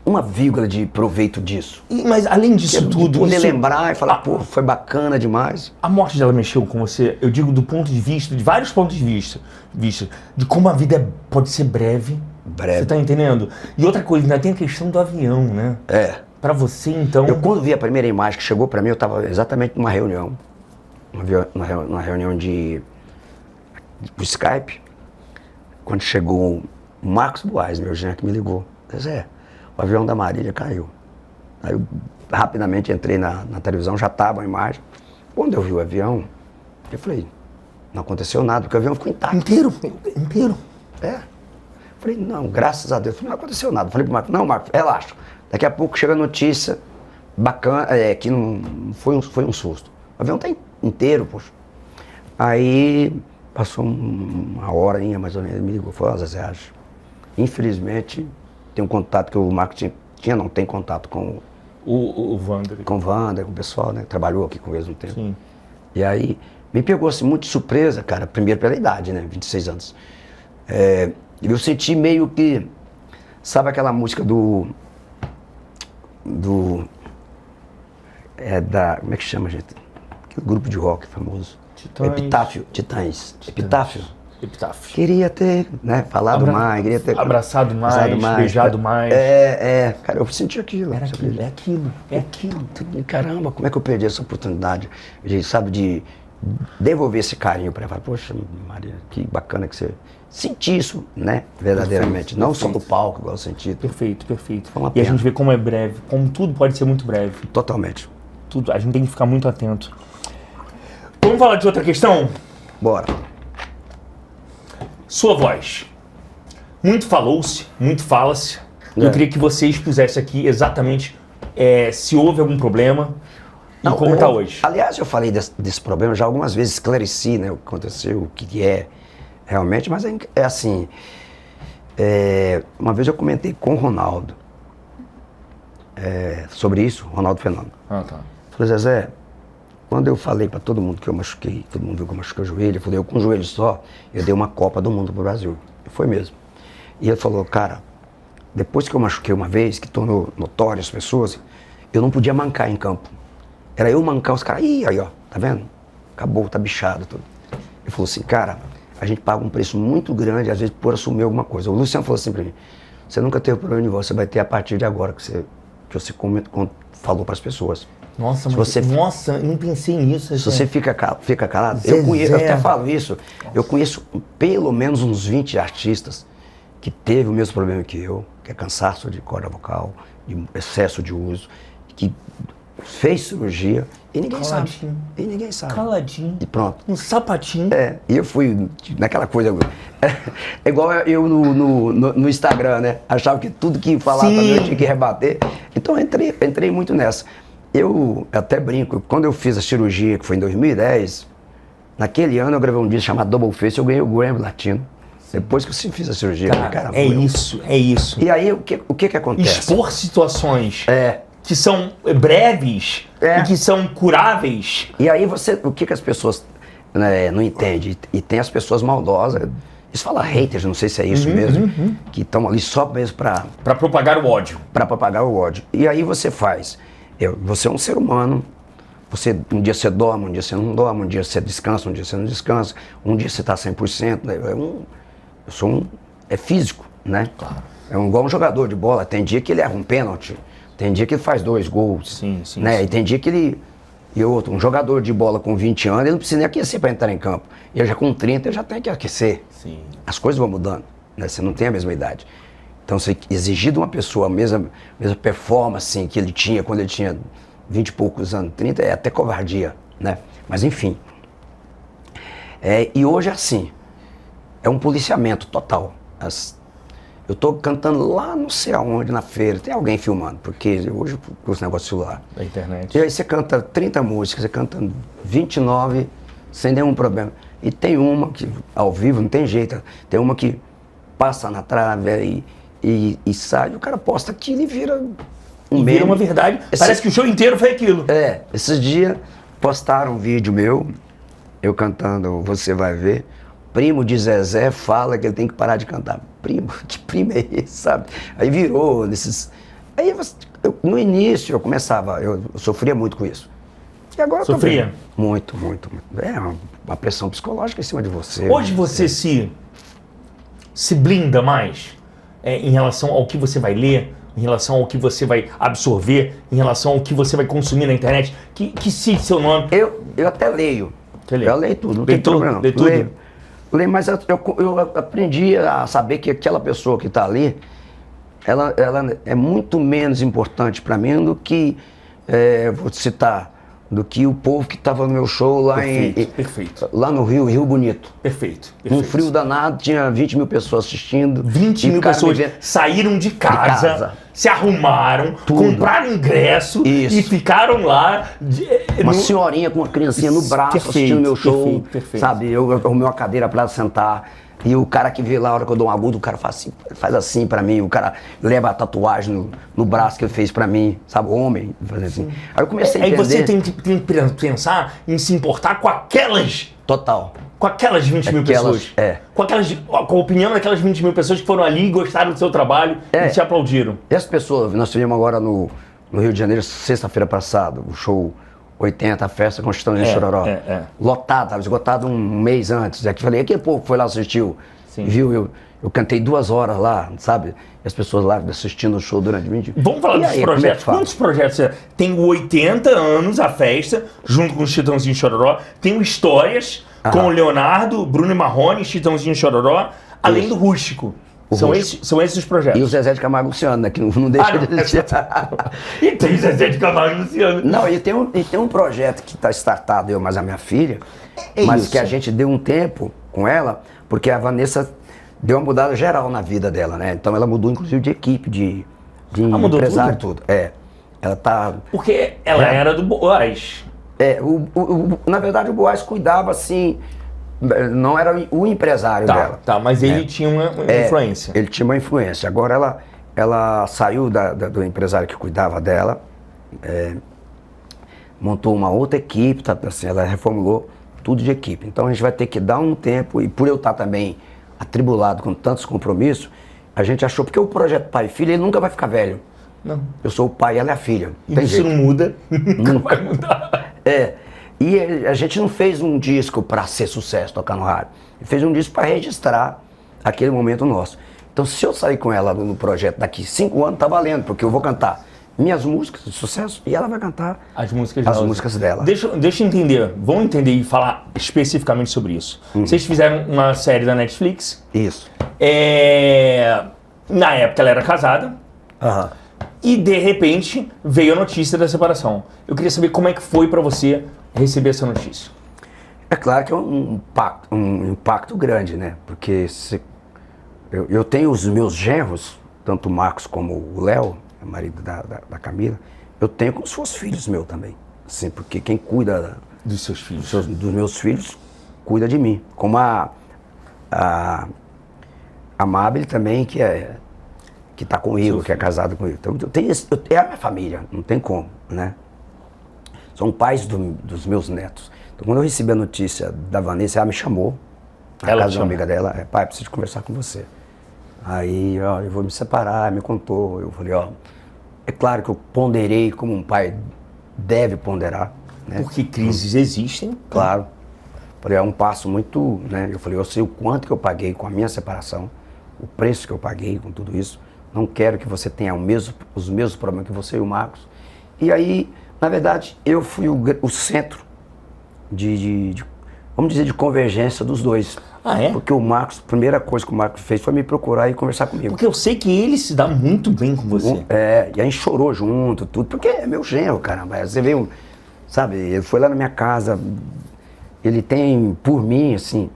uma vírgula de proveito disso. Mas além disso tudo... Poder isso- lembrar e falar, pô, foi bacana demais. A morte dela mexeu com você, eu digo do ponto de vista, de vários pontos de vista, de como a vida pode ser breve. Breve. Você tá entendendo? E outra coisa, ainda tem a questão do avião, né? Pra você, então... Eu quando vi a primeira imagem que chegou pra mim, eu estava exatamente numa reunião. Uma reunião de Skype. Quando chegou o Marcos Buarque, meu genro, que me ligou. Zé, o avião da Marília caiu. Aí eu rapidamente entrei na televisão, já estava a imagem. Quando eu vi o avião, eu falei, não aconteceu nada, porque o avião ficou intacto. Inteiro. Falei, não, graças a Deus. Falei, não aconteceu nada. Falei pro Marcos, não, Marcos, relaxa. Daqui a pouco chega a notícia bacana, que não foi um susto. O avião tá inteiro, poxa. Aí passou uma horinha mais ou menos, ele me ligou, falou, Zé, acho. Infelizmente, tem um contato que o Marcos não tem contato com O Wander. com o Wander, com o pessoal, né, que trabalhou aqui com eles um tempo. Sim. E aí, me pegou assim, muito de surpresa, cara, primeiro pela idade, né, 26 anos. Eu senti meio que, sabe aquela música como é que chama, gente? Aquele grupo de rock famoso. Titãs. Titãs. Epitáfio. Epitáfio. Queria ter, né, falado mais, queria ter... Abraçado mais, beijado mais. Cara, eu senti aquilo. Era sabe? aquilo, é aquilo. Caramba, como é que eu perdi essa oportunidade, sabe, de devolver esse carinho para ela. Falar, poxa, Maria, que bacana que você senti isso, né, verdadeiramente. Perfeito, não só perfeito. do palco, igual eu senti. Perfeito. Foi uma E a pena. gente vê como é breve, como tudo pode ser muito breve. Totalmente. Tudo, a gente tem que ficar muito atento. Vamos falar de outra questão? Bora. Sua voz. Muito falou-se, muito fala-se. Eu queria que você expusesse aqui exatamente se houve algum problema e como está hoje. Aliás, eu falei desse problema já algumas vezes, esclareci, né, o que aconteceu, o que é realmente, mas é assim, uma vez eu comentei com o Ronaldo sobre isso, Ronaldo Fenômeno. Ah, tá. Falei, Zezé, quando eu falei pra todo mundo que eu machuquei, todo mundo viu que eu machuquei o joelho, eu falei, eu com o joelho só, eu dei uma Copa do Mundo pro Brasil. E foi mesmo. E ele falou, cara, depois que eu machuquei uma vez, que tornou notório as pessoas, eu não podia mancar em campo. Era eu mancar, os caras, ih, aí ó, tá vendo? Acabou, tá bichado tudo. Ele falou assim, cara, a gente paga um preço muito grande, às vezes, por assumir alguma coisa. O Luciano falou assim pra mim, você nunca teve problema de voz, você vai ter a partir de agora, que você falou pras pessoas. Nossa, Se mas você- nossa, eu não pensei nisso. Se você fica calado, Zezé. eu até falo isso, eu conheço pelo menos uns 20 artistas que teve o mesmo problema que eu, que é cansaço de corda vocal, de excesso de uso, que fez cirurgia e ninguém sabe. Caladinho. E ninguém sabe. Caladinho. E pronto. Um sapatinho. E eu fui naquela coisa, é igual eu no Instagram, né? Achava que tudo que falava pra mim eu tinha que rebater. Então eu entrei muito nessa. Eu até brinco, quando eu fiz a cirurgia, que foi em 2010, naquele ano eu gravei um disco chamado Double Face, eu ganhei o Grammy Latino. Depois que eu fiz a cirurgia, eu falei, Cara, caramba, é isso. E aí, o que acontece? Expor situações É. que são breves É. e que são curáveis. E aí o que as pessoas, né, não entendem? E tem as pessoas maldosas, isso fala haters, não sei se é isso mesmo, que estão ali só mesmo pra Pra propagar o ódio. propagar o ódio. E aí você faz. Você é um ser humano, um dia você dorme, um dia você não dorme, um dia você descansa, um dia você não descansa, um dia você está 100%. Né? É físico, né? Claro. Igual um jogador de bola, tem dia que ele erra um pênalti, tem dia que ele faz 2 gols. Sim. Né? E tem dia que ele... E outro, um jogador de bola com 20 anos, ele não precisa nem aquecer para entrar em campo. E ele já com 30, ele já tem que aquecer. Sim. As coisas vão mudando, né? Você não tem a mesma idade. Então, você exigir de uma pessoa a mesma performance assim, que ele tinha quando ele tinha 20 e poucos anos, 30, é até covardia, né? Mas, enfim. E hoje é assim, é um policiamento total. Eu tô cantando lá não sei aonde, na feira, tem alguém filmando, porque hoje os negócios celular. Da internet. E aí você canta 30 músicas, você canta 29 sem nenhum problema. E tem uma que, ao vivo, não tem jeito, tem uma que passa na trave e sai, o cara posta aquilo e vira um meme. Vira uma verdade, parece que o show inteiro foi aquilo. Esses dias postaram um vídeo meu, eu cantando Você Vai Ver, primo de Zezé fala que ele tem que parar de cantar. Primo, que primo é esse, sabe? Aí virou nesses... Aí no início eu começava, eu sofria muito com isso. E agora Sofria? Eu tô vendo. Muito, muito, muito. É uma pressão psicológica em cima de você. Hoje você se blinda mais em relação ao que você vai ler, em relação ao que você vai absorver, em relação ao que você vai consumir na internet, que cite seu nome. Eu até leio. Eu leio tudo, não tem problema não. Lê tudo? Leio, mas eu aprendi a saber que aquela pessoa que está ali, ela é muito menos importante para mim do que, vou citar, do que o povo que estava no meu show lá Perfeito. lá no Rio Bonito. Perfeito. Um frio danado, tinha 20 mil pessoas assistindo. 20 mil pessoas saíram de casa, se arrumaram, compraram ingresso e ficaram lá. Uma senhorinha com uma criancinha no braço assistindo meu show. Perfeito. Sabe, eu arrumei uma cadeira para sentar. E o cara que vê lá, a hora que eu dou um agudo, o cara faz assim pra mim, o cara leva a tatuagem no braço que ele fez pra mim, sabe, homem, fazer assim. Aí eu comecei a entender. Aí você tem que pensar em se importar com aquelas... Total. Com aquelas 20 mil pessoas. Com a opinião daquelas 20 mil pessoas que foram ali e gostaram do seu trabalho e te aplaudiram. E as pessoas, nós tivemos agora no Rio de Janeiro, sexta-feira passada, o show 80, a festa com Chitãozinho e Chororó. Lotado, estava esgotado um mês antes. Aqui falei, aquele povo foi lá assistiu, viu? Eu cantei 2 horas lá, sabe? E as pessoas lá assistindo o show durante 20 dias. Vamos falar dos projetos. Quantos projetos você tem? 80 anos a festa, junto com o Chitãozinho e Chororó. Tem o Histórias, com o Leonardo, Bruno e Marrone, Chitãozinho e Chororó, além do Rústico. São esses os projetos. E o Zezé de Camargo e Luciano, né? Que não deixa de existir. E tem Zezé de Camargo e Luciano. Não, e tem um projeto que está startado, eu mais a minha filha, mas isso. Que a gente deu um tempo com ela, porque a Vanessa deu uma mudada geral na vida dela, né? Então ela mudou inclusive de equipe, de empresário, tudo. Ela tá... Porque ela era do Boaz. Na verdade o Boaz cuidava assim... Não era o empresário dela. Tá, mas ele tinha uma influência. Ele tinha uma influência. Agora ela saiu do empresário que cuidava dela, montou uma outra equipe, assim, ela reformulou tudo de equipe. Então a gente vai ter que dar um tempo, e por eu estar também atribulado com tantos compromissos, a gente achou, porque o projeto pai e filha, ele nunca vai ficar velho. Não. Eu sou o pai, ela é a filha. E isso não muda, nunca vai mudar. E a gente não fez um disco para ser sucesso, tocar no rádio. Fez um disco para registrar aquele momento nosso. Então, se eu sair com ela no projeto daqui 5 anos, tá valendo, porque eu vou cantar minhas músicas de sucesso e ela vai cantar as músicas dela. Deixa eu entender, vamos entender e falar especificamente sobre isso. Vocês fizeram uma série da Netflix. Isso. Na época ela era casada. E de repente veio a notícia da separação. Eu queria saber como é que foi para você receber essa notícia. É claro que é um impacto grande, né? Porque eu tenho os meus genros, tanto o Marcos como o Léo, o marido da Camila, eu tenho como se fossem filhos meus também. Assim, porque quem cuida dos seus filhos, dos meus filhos, cuida de mim. Como a Mabel também, que está comigo, que é casada comigo. Então é a minha família, não tem como, né? São pais dos meus netos. Então quando eu recebi a notícia da Vanessa, ela me chamou, na casa de uma amiga dela, pai, preciso conversar com você. Aí, ó, eu vou me separar, me contou. Eu falei, ó, é claro que eu ponderei como um pai deve ponderar, né? Porque crises existem. Claro. Falei, é um passo muito, né? Eu falei, eu sei o quanto que eu paguei com a minha separação, o preço que eu paguei com tudo isso. Não quero que você tenha os mesmos problemas que você e o Marcos. E aí, na verdade, eu fui o centro vamos dizer, de convergência dos dois. Ah, é? Porque o Marcos, a primeira coisa que o Marcos fez foi me procurar e conversar comigo. Porque eu sei que ele se dá muito bem com você. E a gente chorou junto, tudo, porque é meu genro, caramba. Você veio, sabe, ele foi lá na minha casa, ele tem, por mim, assim,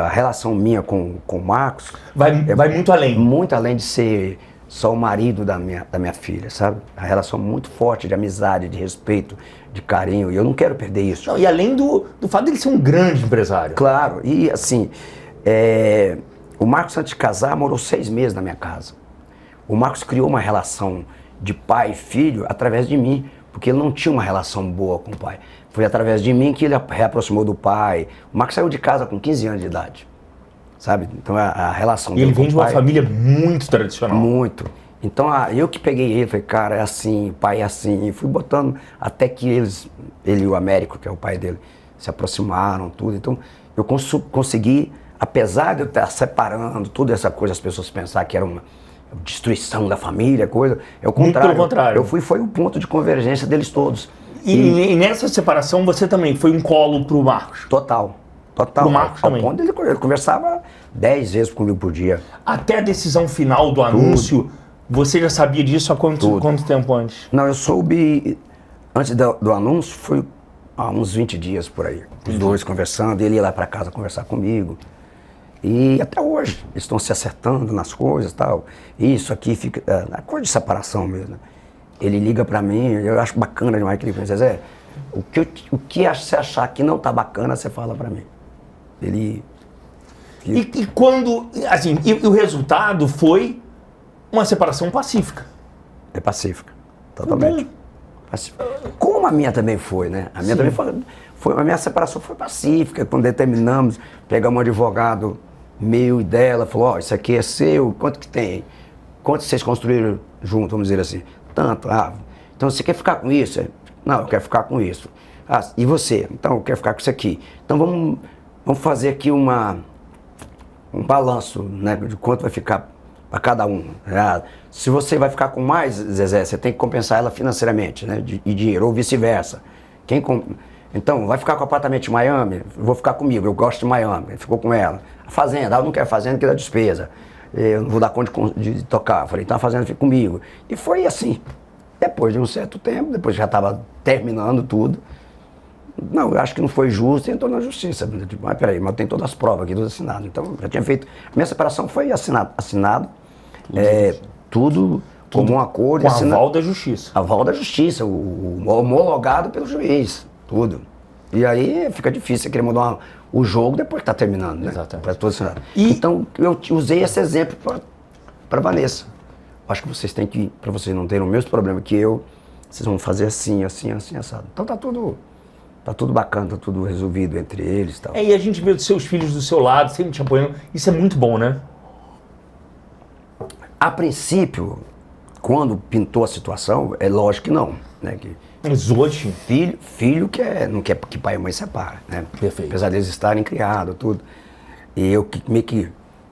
a relação minha com o Marcos... Vai muito além. Muito além de ser só o marido da minha filha, sabe? A relação muito forte de amizade, de respeito, de carinho, e eu não quero perder isso. Não, e além do fato dele ser um grande empresário. Claro, e assim, o Marcos, antes de casar, morou 6 meses na minha casa. O Marcos criou uma relação de pai e filho através de mim, porque ele não tinha uma relação boa com o pai. Foi através de mim que ele reaproximou do pai. O Marcos saiu de casa com 15 anos de idade, sabe? Então a relação E ele dele com vem de o uma pai... família muito tradicional. Muito. Então eu que peguei ele, falei, cara, é assim, pai é assim. E fui botando até que ele e o Américo, que é o pai dele, se aproximaram, tudo. Então eu consegui, apesar de eu estar separando toda essa coisa, as pessoas pensarem que era uma destruição da família, coisa, é o contrário. Muito pelo contrário. Foi o ponto de convergência deles todos. E nessa separação você também foi um colo pro Marcos? Total. Pro Marcos ao também. ponto ele conversava 10 vezes comigo por dia. Até a decisão final do anúncio, você já sabia disso há quanto tempo antes? Não, eu soube, antes do anúncio, foi há uns 20 dias por aí. Os dois conversando, ele ia lá para casa conversar comigo. E até hoje, eles estão se acertando nas coisas e tal. Isso aqui fica, a coisa de separação mesmo, né? Ele liga para mim, eu acho bacana demais que ele pensa, Zé, o que você achar que não tá bacana, você fala para mim. Ele... E quando, assim, e o resultado foi uma separação pacífica. É pacífica, totalmente. Pacífica. Como a minha também foi, né? A minha também a minha separação foi pacífica, quando determinamos, pegamos um advogado meu e dela, falou, ó, isso aqui é seu, quanto que tem? Quanto vocês construíram junto, vamos dizer assim? Tanto, então você quer ficar com isso? Não, eu quero ficar com isso. E você? Então eu quero ficar com isso aqui. Então vamos fazer aqui um balanço, né, de quanto vai ficar para cada um. Se você vai ficar com mais, Zezé, você tem que compensar ela financeiramente, né, e dinheiro, ou vice-versa. Então, vai ficar com o apartamento em Miami? Vou ficar comigo, eu gosto de Miami. Ele ficou com ela. A fazenda, eu não quero fazenda, que dá despesa. Eu não vou dar conta de tocar. Falei, então a fazenda fica comigo. E foi assim. Depois de um certo tempo, depois já estava terminando tudo. Não, eu acho que não foi justo e entrou na justiça. Tipo, mas peraí, mas tem todas as provas aqui, tudo assinado. Então, já tinha feito. Minha separação foi assinado. Tudo como um acordo. Com a aval da justiça. Aval da justiça, o homologado pelo juiz, tudo. E aí fica difícil você querer mudar o jogo depois que está terminando, né? Exatamente. Então eu usei esse exemplo para Vanessa. Acho que vocês têm que, para vocês não terem o mesmo problema que eu, vocês vão fazer assim, assim, assim, assado. Então tá tudo bacana, tá tudo resolvido entre eles e tal. E a gente vê os seus filhos do seu lado, sempre te apoiando. Isso é muito bom, né? A princípio, quando pintou a situação, é lógico que não, né? Mas hoje... Filho não quer que pai e mãe separem, né? Perfeito. Apesar deles estarem criados, tudo. E eu meio que,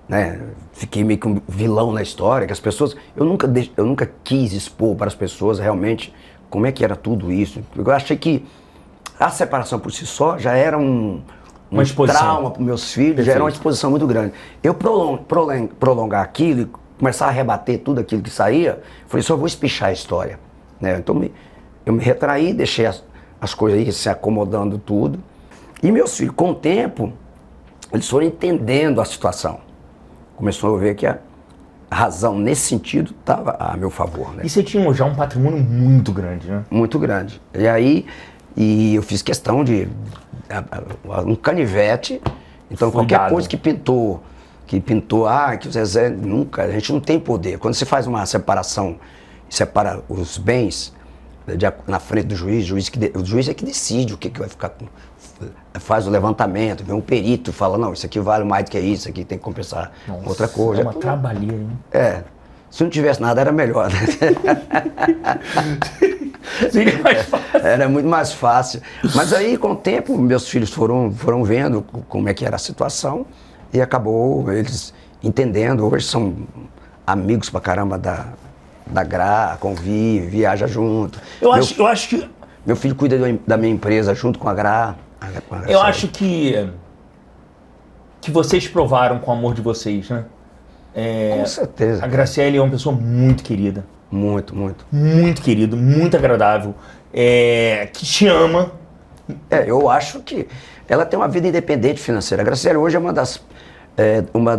né, fiquei meio que um vilão na história, que as pessoas... Eu nunca quis expor para as pessoas realmente como é que era tudo isso. Eu achei que a separação por si só já era uma trauma para os meus filhos, perfeito, já era uma exposição muito grande. Eu prolongar aquilo e começar a rebater tudo aquilo que saía, falei, só vou espichar a história, né? Então eu me retraí, deixei as coisas aí se acomodando tudo. E meus filhos, com o tempo, eles foram entendendo a situação. Começou a ver que a razão nesse sentido estava a meu favor, né? E você tinha já um patrimônio muito grande, né? Muito grande. E aí, eu fiz questão de um canivete. Então qualquer coisa que pintou, que o Zezé nunca, a gente não tem poder. Quando você faz uma separação, separa os bens na frente do juiz, o juiz é que decide o que vai ficar com, faz o levantamento, vem um perito e fala, não, isso aqui vale mais do que isso, aqui tem que compensar. Nossa, outra coisa. É uma trabalheira, hein? Se não tivesse nada era melhor, né? Seria mais fácil. Era muito mais fácil. Mas aí, com o tempo, meus filhos foram vendo como é que era a situação e acabou eles entendendo. Hoje são amigos pra caramba da Gra, convive, viaja junto. Eu acho que... Meu filho cuida da minha empresa junto com a Gra. Eu acho que vocês provaram com o amor de vocês, né? Com certeza. A Graciele é uma pessoa muito querida. Muito, muito. Muito querido, muito agradável. Que te ama. Eu acho que ela tem uma vida independente financeira. A Graciele hoje é uma das, como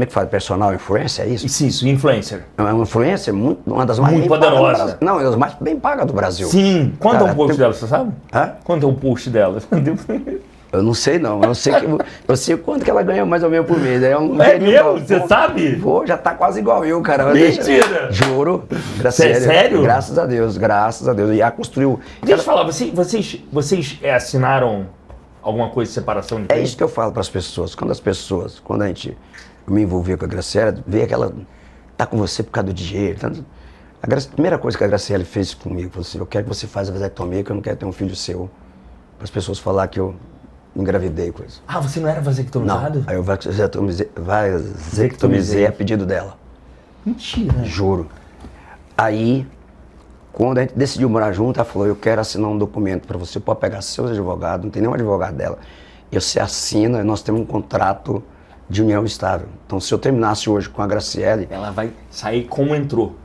é que fala, personal influencer, é isso? Isso, influencer. É uma influencer, uma das mais Muito bem pagas do poderosa. Brasil. Não, é das mais bem pagas do Brasil. Sim. Quanto é Cara, o post dela, você sabe? Hã? Quanto é o post dela? Eu não sei não, eu sei, eu sei quanto que ela ganha mais ou menos por mês. É mesmo? Você sabe? Pô, já tá quase igual eu, cara. Mentira! Juro. Sério? Graças a Deus, graças a Deus. E a construiu. Deixa eu falar, vocês assinaram alguma coisa de separação de É bens? isso que eu falo para as pessoas. Quando a gente me envolveu com a Graciela, vê que ela tá com você por causa do dinheiro. A primeira coisa que a Graciela fez comigo, falou assim, eu quero que você faça a vasectomia, que eu não quero ter um filho seu. Para as pessoas falar que eu engravidei coisa. Ah, você não era vasectomizado? Não, aí eu vasectomizei a pedido dela. Mentira. Juro. Aí, quando a gente decidiu morar junto, ela falou, eu quero assinar um documento para você, pode pegar seus advogados, não tem nenhum advogado dela. E você assina, nós temos um contrato de união estável. Então, se eu terminasse hoje com a Graciele... Ela vai sair como entrou.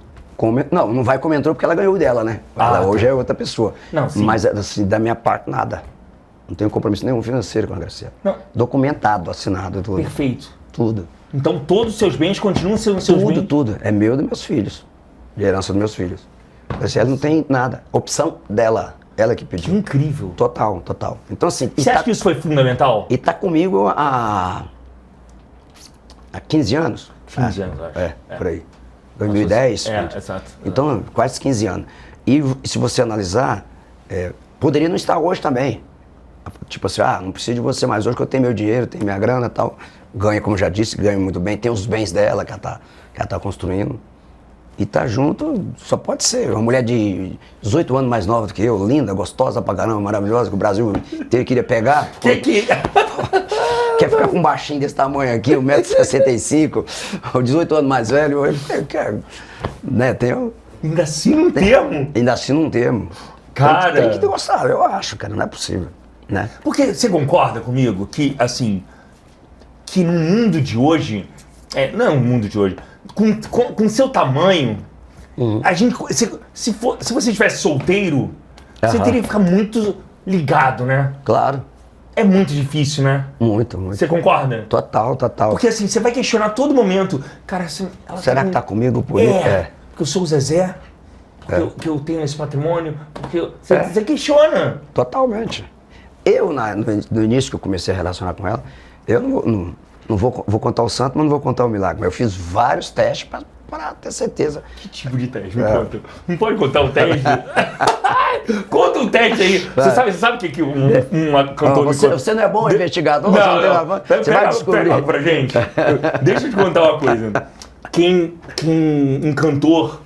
Não vai como entrou porque ela ganhou dela, né? Ela hoje é outra pessoa. Não, sim. Mas, assim, da minha parte, nada. Não tenho compromisso nenhum financeiro com a Graciela. Não. Documentado, assinado, tudo. Perfeito. Tudo. Então todos os seus bens continuam sendo seus bens? Tudo. É meu e dos meus filhos. De herança dos meus filhos. A Graciela não tem nada. Opção dela. Ela que pediu. Que incrível. Total. Então, assim... Você acha que isso foi fundamental? E tá comigo há 15 anos. 15 anos, acho. Por aí. 2010. Exato. Então, quase 15 anos. E se você analisar, poderia não estar hoje também. Tipo assim, não preciso de você mais hoje que eu tenho meu dinheiro, tenho minha grana e tal. Ganha, como já disse, ganha muito bem. Tem os bens dela que ela tá construindo. E tá junto, só pode ser. Uma mulher de 18 anos mais nova do que eu, linda, gostosa pra caramba, maravilhosa, que o Brasil inteiro queria pegar. Quer ficar com um baixinho desse tamanho aqui, 1,65 m, 18 anos mais velho, né, Ainda assina um termo? Ainda assina um termo. Cara... Tem que ter gostado, eu acho, cara, não é possível, né? Porque você concorda comigo que, assim, que no mundo de hoje, não no mundo de hoje, com seu tamanho, a gente, se você estivesse solteiro, você teria que ficar muito ligado, né? Claro. É muito difícil, né? Muito. Você concorda? Total. Porque assim, você vai questionar a todo momento. Cara, assim, ela será que tá comigo por isso? É. Porque eu sou o Zezé, porque eu tenho esse patrimônio, porque você questiona. Totalmente. Eu, no início que eu comecei a relacionar com ela, eu não vou contar o santo, mas não vou contar o milagre. Mas eu fiz vários testes para ter certeza. Que tipo de teste? Me conta. Não pode contar o teste? Conta um teste aí. Você sabe o que uma cantora me conta? Você não é bom investigador? Você vai descobrir. Pega pra gente. Deixa eu te contar uma coisa. Um cantor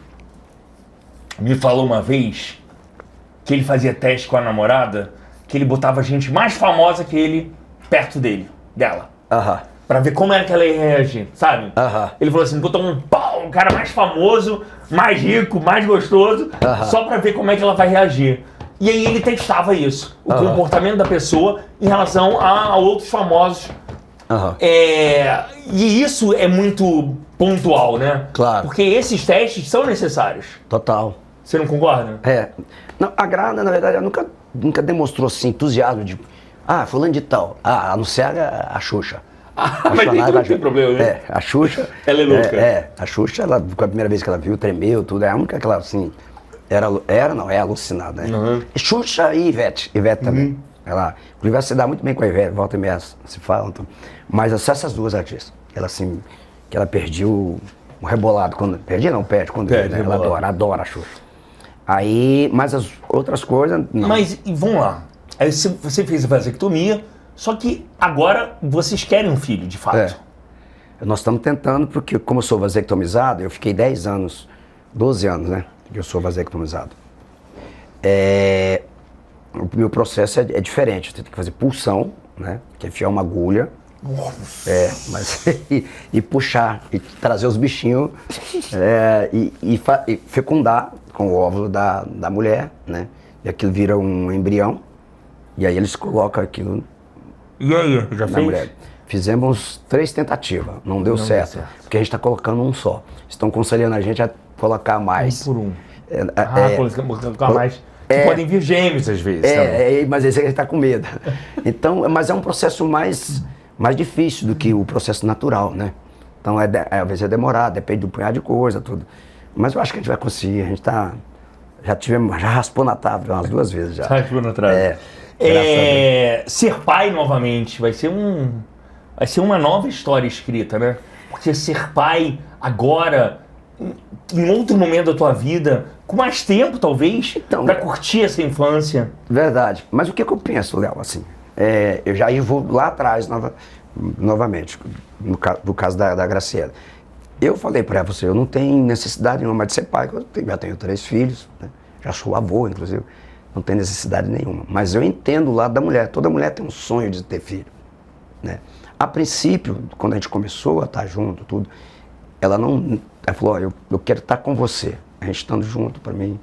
me falou uma vez que ele fazia teste com a namorada, que ele botava gente mais famosa que ele perto dela. Pra ver como era que ela ia reagir, sabe? Ele falou assim, botou um cara mais famoso, mais rico, mais gostoso, só pra ver como é que ela vai reagir. E aí ele testava isso, o comportamento da pessoa em relação a outros famosos. E isso é muito pontual, né? Claro. Porque esses testes são necessários. Total. Você não concorda? Não, a Grana, na verdade, ela nunca demonstrou assim, entusiasmo de... fulano de tal. A não ser a Xuxa. Mas não tem problema, né? A Xuxa... Ela é louca. A Xuxa, ela, a primeira vez que ela viu, tremeu, tudo. É a única que ela, assim... é alucinada, né? Xuxa e Ivete. Ivete também. Ela, inclusive, ela se dá muito bem com a Ivete, volta e meia se falam. Então. Mas só essas duas artistas. Ela, assim, que ela perdeu o rebolado. Perde quando vê, né? Ela adora a Xuxa. Aí, mas as outras coisas, não. Mas, vamos lá. Aí você fez a vasectomia, só que agora vocês querem um filho, de fato. Nós estamos tentando, porque como eu sou vasectomizado, eu fiquei 10 anos, 12 anos, né? Que eu sou vasectomizado. O meu processo é diferente. Você tem que fazer pulsão, né? Que é enfiar uma agulha. Nossa. Mas e puxar, e trazer os bichinhos e fecundar com o óvulo da mulher, né? E aquilo vira um embrião. E aí eles colocam aquilo e aí, já na fez? mulher. Fizemos 3 tentativas, não deu certo. Porque a gente está colocando um só. Estão aconselhando a gente a colocar mais. Um por um. Colocar mais. Que podem vir gêmeos às vezes. Mas esse ele está com medo. Então, mas é um processo mais difícil do que o processo natural, né? Então, às vezes é demorado, depende do punhado de coisa, tudo. Mas eu acho que a gente vai conseguir, a gente tá... Já raspou na tábua umas 2 vezes já. Raspou na tábua. Ser pai novamente vai ser uma nova história escrita, né? Porque ser pai agora, em outro momento da tua vida, com mais tempo talvez, então, pra curtir essa infância. Verdade. Mas o que eu penso, Léo, assim, eu já vou lá atrás novamente, no caso da Graciela. Eu falei pra você, eu não tenho necessidade nenhuma de ser pai, eu já tenho 3 filhos, né? Já sou avô, inclusive, não tenho necessidade nenhuma. Mas eu entendo o lado da mulher, toda mulher tem um sonho de ter filho, né? A princípio, quando a gente começou a estar junto, tudo, ela falou, ó, eu quero estar com você. A gente estando junto, para mim,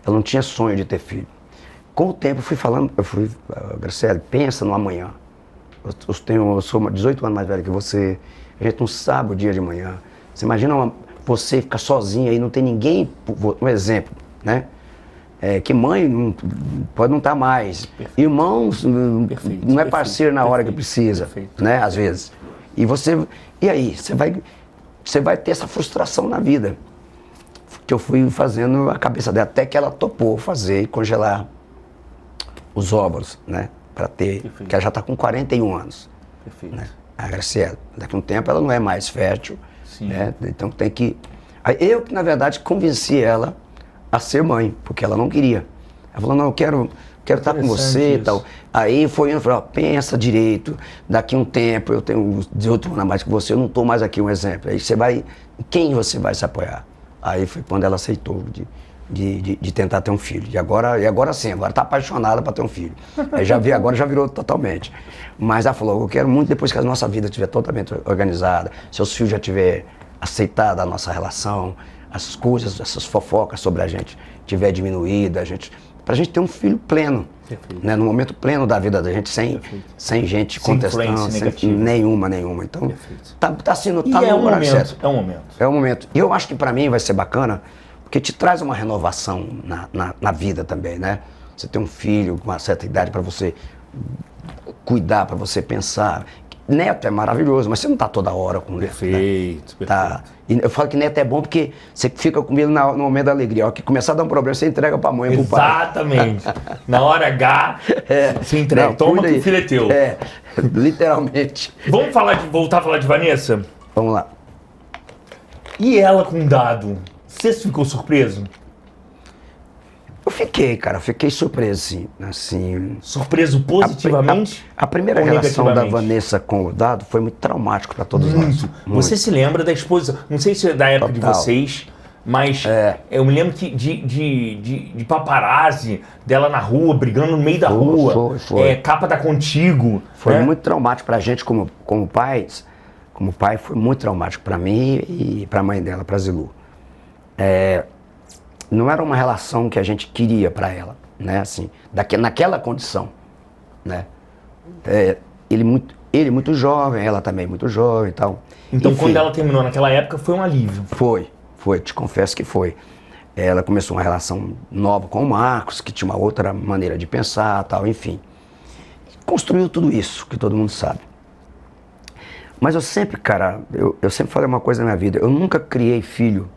ela não tinha sonho de ter filho. Com o tempo, Graciela, pensa no amanhã. Eu sou 18 anos mais velho que você, a gente não sabe o dia de amanhã. Você imagina você ficar sozinha aí, não tem ninguém, um exemplo, né? Que mãe pode não estar mais. Perfeito. Irmãos não é parceiro na hora que precisa, né? Às vezes. E aí, você vai ter essa frustração na vida. Que eu fui fazendo a cabeça dela, até que ela topou fazer e congelar os óvulos, né? Para ter, perfeito. Que ela já está com 41 anos. Perfeito. Né? A Graciela, daqui a um tempo ela não é mais fértil. Sim. Né? Então tem que... Aí eu que, na verdade, convenci ela a ser mãe, porque ela não queria. Ela falou, não, eu quero estar com você e tal. Aí foi indo, falou, pensa direito, daqui a um tempo, eu tenho 18 anos a mais que você, eu não estou mais aqui, um exemplo. Aí você vai, quem você vai se apoiar? Aí foi quando ela aceitou de tentar ter um filho. E agora sim, agora está apaixonada para ter um filho. Aí agora já virou totalmente. Mas ela falou, eu quero muito depois que a nossa vida estiver totalmente organizada, seus filhos já tiver aceitado a nossa relação, as coisas, essas fofocas sobre a gente tiver diminuída, pra gente ter um filho pleno, né, no momento pleno da vida da gente, sem gente contestando, sem nenhuma. Então, tá sendo, tá no horário certo. É um momento. E eu acho que pra mim vai ser bacana, porque te traz uma renovação na vida também, né? Você tem um filho com uma certa idade pra você cuidar, pra você pensar. Neto é maravilhoso, mas você não tá toda hora com o neto. Perfeito. Tá. E eu falo que neto é bom porque você fica com ele no momento da alegria. Ó, que começar a dar um problema, você entrega pra mãe e pro pai. Exatamente. Na hora H, você entrega. Não, toma que o filho é teu. Literalmente. Vamos voltar a falar de Vanessa? Vamos lá. E ela com o Dado? Você ficou surpreso? Eu fiquei, cara, fiquei surpreso, assim. Surpreso positivamente? A primeira relação da Vanessa com o Dado foi muito traumático para todos nós. Muito. Você se lembra da esposa, não sei se é da época de vocês, mas eu me lembro que de paparazzi dela na rua, brigando no meio da rua. Foi. Capa da Contigo. Foi muito traumático pra gente como pais. Como pai, foi muito traumático pra mim e pra mãe dela, pra Zilu. Não era uma relação que a gente queria para ela, né? Assim, naquela condição, né? Ele muito jovem, ela também muito jovem e tal. Então, enfim, quando ela terminou naquela época, foi um alívio? Foi, te confesso que foi. Ela começou uma relação nova com o Marcos, que tinha uma outra maneira de pensar, tal, enfim. Construiu tudo isso, que todo mundo sabe. Mas eu sempre, cara, eu sempre falei uma coisa na minha vida, eu nunca criei filho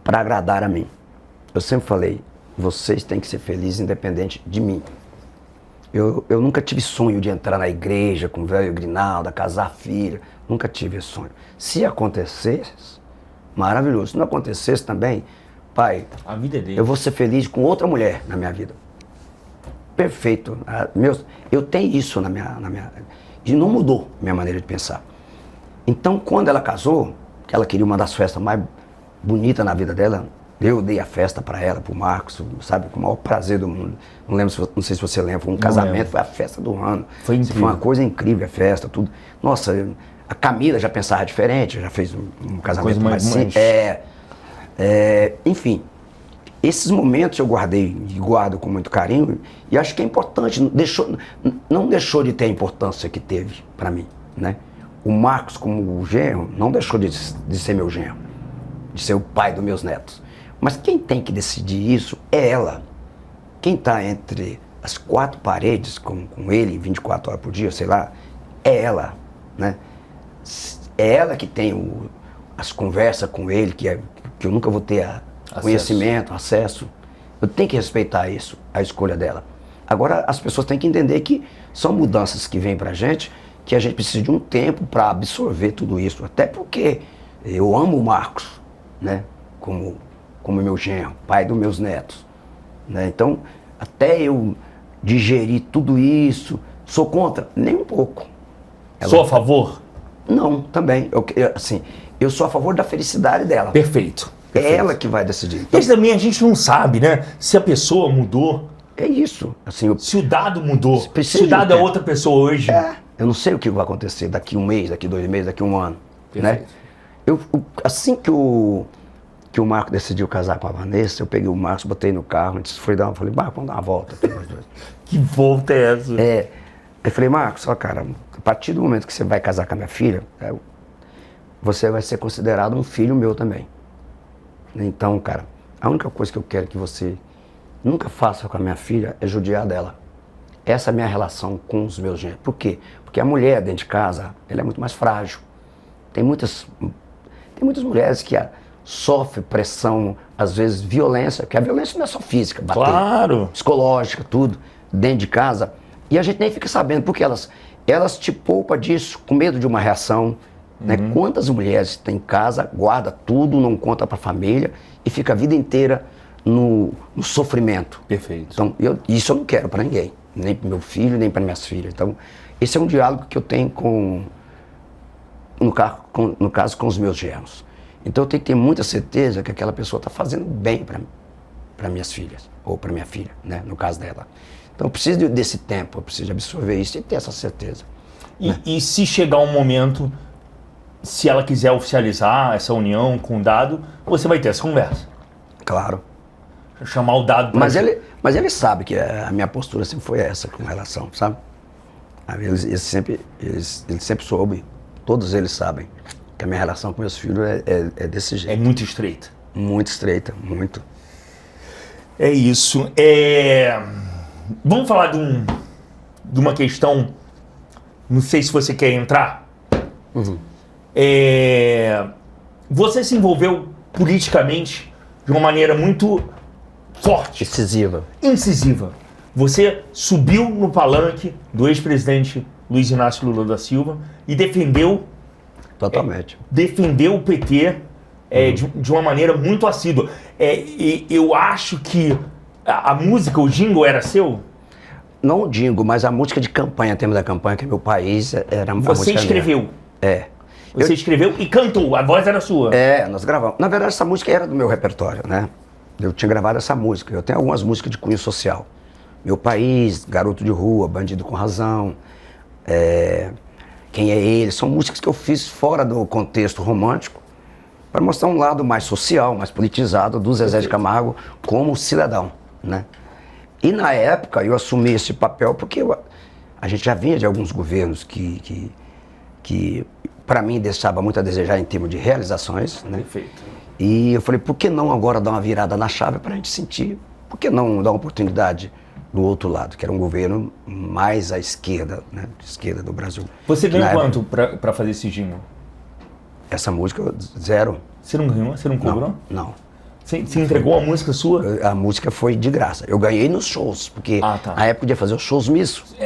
para agradar a mim. Eu sempre falei, vocês têm que ser felizes independente de mim. Eu nunca tive sonho de entrar na igreja com o velho Grinalda, casar filha. Nunca tive esse sonho. Se acontecesse, maravilhoso. Se não acontecesse também, pai, a vida é dele. Eu vou ser feliz com outra mulher na minha vida. Perfeito. Eu tenho isso na minha... E não mudou minha maneira de pensar. Então, quando ela casou, que ela queria uma das festas mais bonitas na vida dela, eu dei a festa para ela, pro Marcos, sabe, com o maior prazer do mundo. Não sei se você lembra, foi um casamento, foi a festa do ano. Foi incrível. Foi uma coisa incrível a festa, tudo. Nossa, a Camila já pensava diferente, já fez um casamento mais simples. Enfim, esses momentos eu guardei e guardo com muito carinho e acho que é importante, não deixou de ter a importância que teve para mim, né? O Marcos como genro não deixou de ser meu genro, de ser o pai dos meus netos. Mas quem tem que decidir isso é ela. quem está entre as quatro paredes com ele 24 horas por dia, sei lá, é ela, né? É ela que tem as conversas com ele, que eu nunca vou ter conhecimento, acesso. Eu tenho que respeitar isso, a escolha dela. Agora, as pessoas têm que entender que são mudanças que vêm pra gente, que a gente precisa de um tempo para absorver tudo isso. Até porque eu amo o Marcos, né? Como meu genro, pai dos meus netos, né? Então, até eu digerir tudo isso, sou contra? Nem um pouco. Sou a favor? Não, também. Eu sou a favor da felicidade dela. Perfeito. É ela que vai decidir. Então, Mas também a gente não sabe, né? Se a pessoa mudou, é isso. Assim, se o dado mudou, precisa se o dado de é um tempo. outra pessoa hoje. eu não sei o que vai acontecer daqui um mês, daqui 2 meses, daqui um ano. Né? Perfeito. Assim que o Marco decidiu casar com a Vanessa, eu peguei o Marcos, botei no carro, a gente foi falei, Marco, vamos dar uma volta. Que volta é essa? Eu falei, Marcos, ó, cara, a partir do momento que você vai casar com a minha filha, você vai ser considerado um filho meu também. Então, cara, a única coisa que eu quero que você nunca faça com a minha filha é judiar dela. Essa é a minha relação com os meus genros. Por quê? Porque a mulher dentro de casa, ela é muito mais frágil. Tem muitas mulheres que sofrem pressão, às vezes violência, porque a violência não é só física, bater, Claro. psicológica, tudo, dentro de casa. E a gente nem fica sabendo, porque elas te poupam disso, com medo de uma reação. Né? Quantas mulheres tem em casa, guarda tudo, não conta para a família e fica a vida inteira no sofrimento. Perfeito. Então, isso eu não quero para ninguém, nem para meu filho, nem para minhas filhas. Então, esse é um diálogo que eu tenho no caso, com os meus genros. Então, eu tenho que ter muita certeza que aquela pessoa está fazendo bem para minhas filhas, ou para minha filha, né? No caso dela. Então, eu preciso desse tempo, eu preciso absorver isso e ter essa certeza. E se chegar um momento, se ela quiser oficializar essa união com o dado, você vai ter essa conversa. Claro. Chamar o dado para Mas ele sabe que a minha postura sempre foi essa com relação, sabe? Ele sempre soube, todos eles sabem que a minha relação com meus filhos é desse jeito. É muito estreita. Muito estreita, muito. É isso. Vamos falar de uma questão, não sei se você quer entrar. Você se envolveu politicamente de uma maneira muito forte. Incisiva. Você subiu no palanque do ex-presidente Luiz Inácio Lula da Silva e defendeu Totalmente. Defendeu o PT de uma maneira muito assídua. E eu acho que a música, o jingle era seu? Não o jingle, mas a música de campanha, tema da campanha, que é Meu País, era uma música Você escreveu? minha. Você escreveu e cantou, a voz era sua? Nós gravamos. Na verdade, essa música era do meu repertório, né? Eu tinha gravado essa música. Eu tenho algumas músicas de cunho social. Meu País, Garoto de Rua, Bandido com Razão, Quem é Ele? São músicas que eu fiz fora do contexto romântico para mostrar um lado mais social, mais politizado do Zezé de Camargo como cidadão, né? E na época eu assumi esse papel porque a gente já vinha de alguns governos que para mim deixava muito a desejar em termos de realizações, né? Perfeito. E eu falei, por que não agora dar uma virada na chave para a gente sentir? Por que não dar uma oportunidade do outro lado, que era um governo mais à esquerda, né? Esquerda do Brasil. Você ganhou quanto para fazer esse jingle? Essa música, 0. Você não ganhou? Você não cobrou? Não. Você entregou a música sua? A música foi de graça. Eu ganhei nos shows, porque tá. na época podia fazer os shows mistos.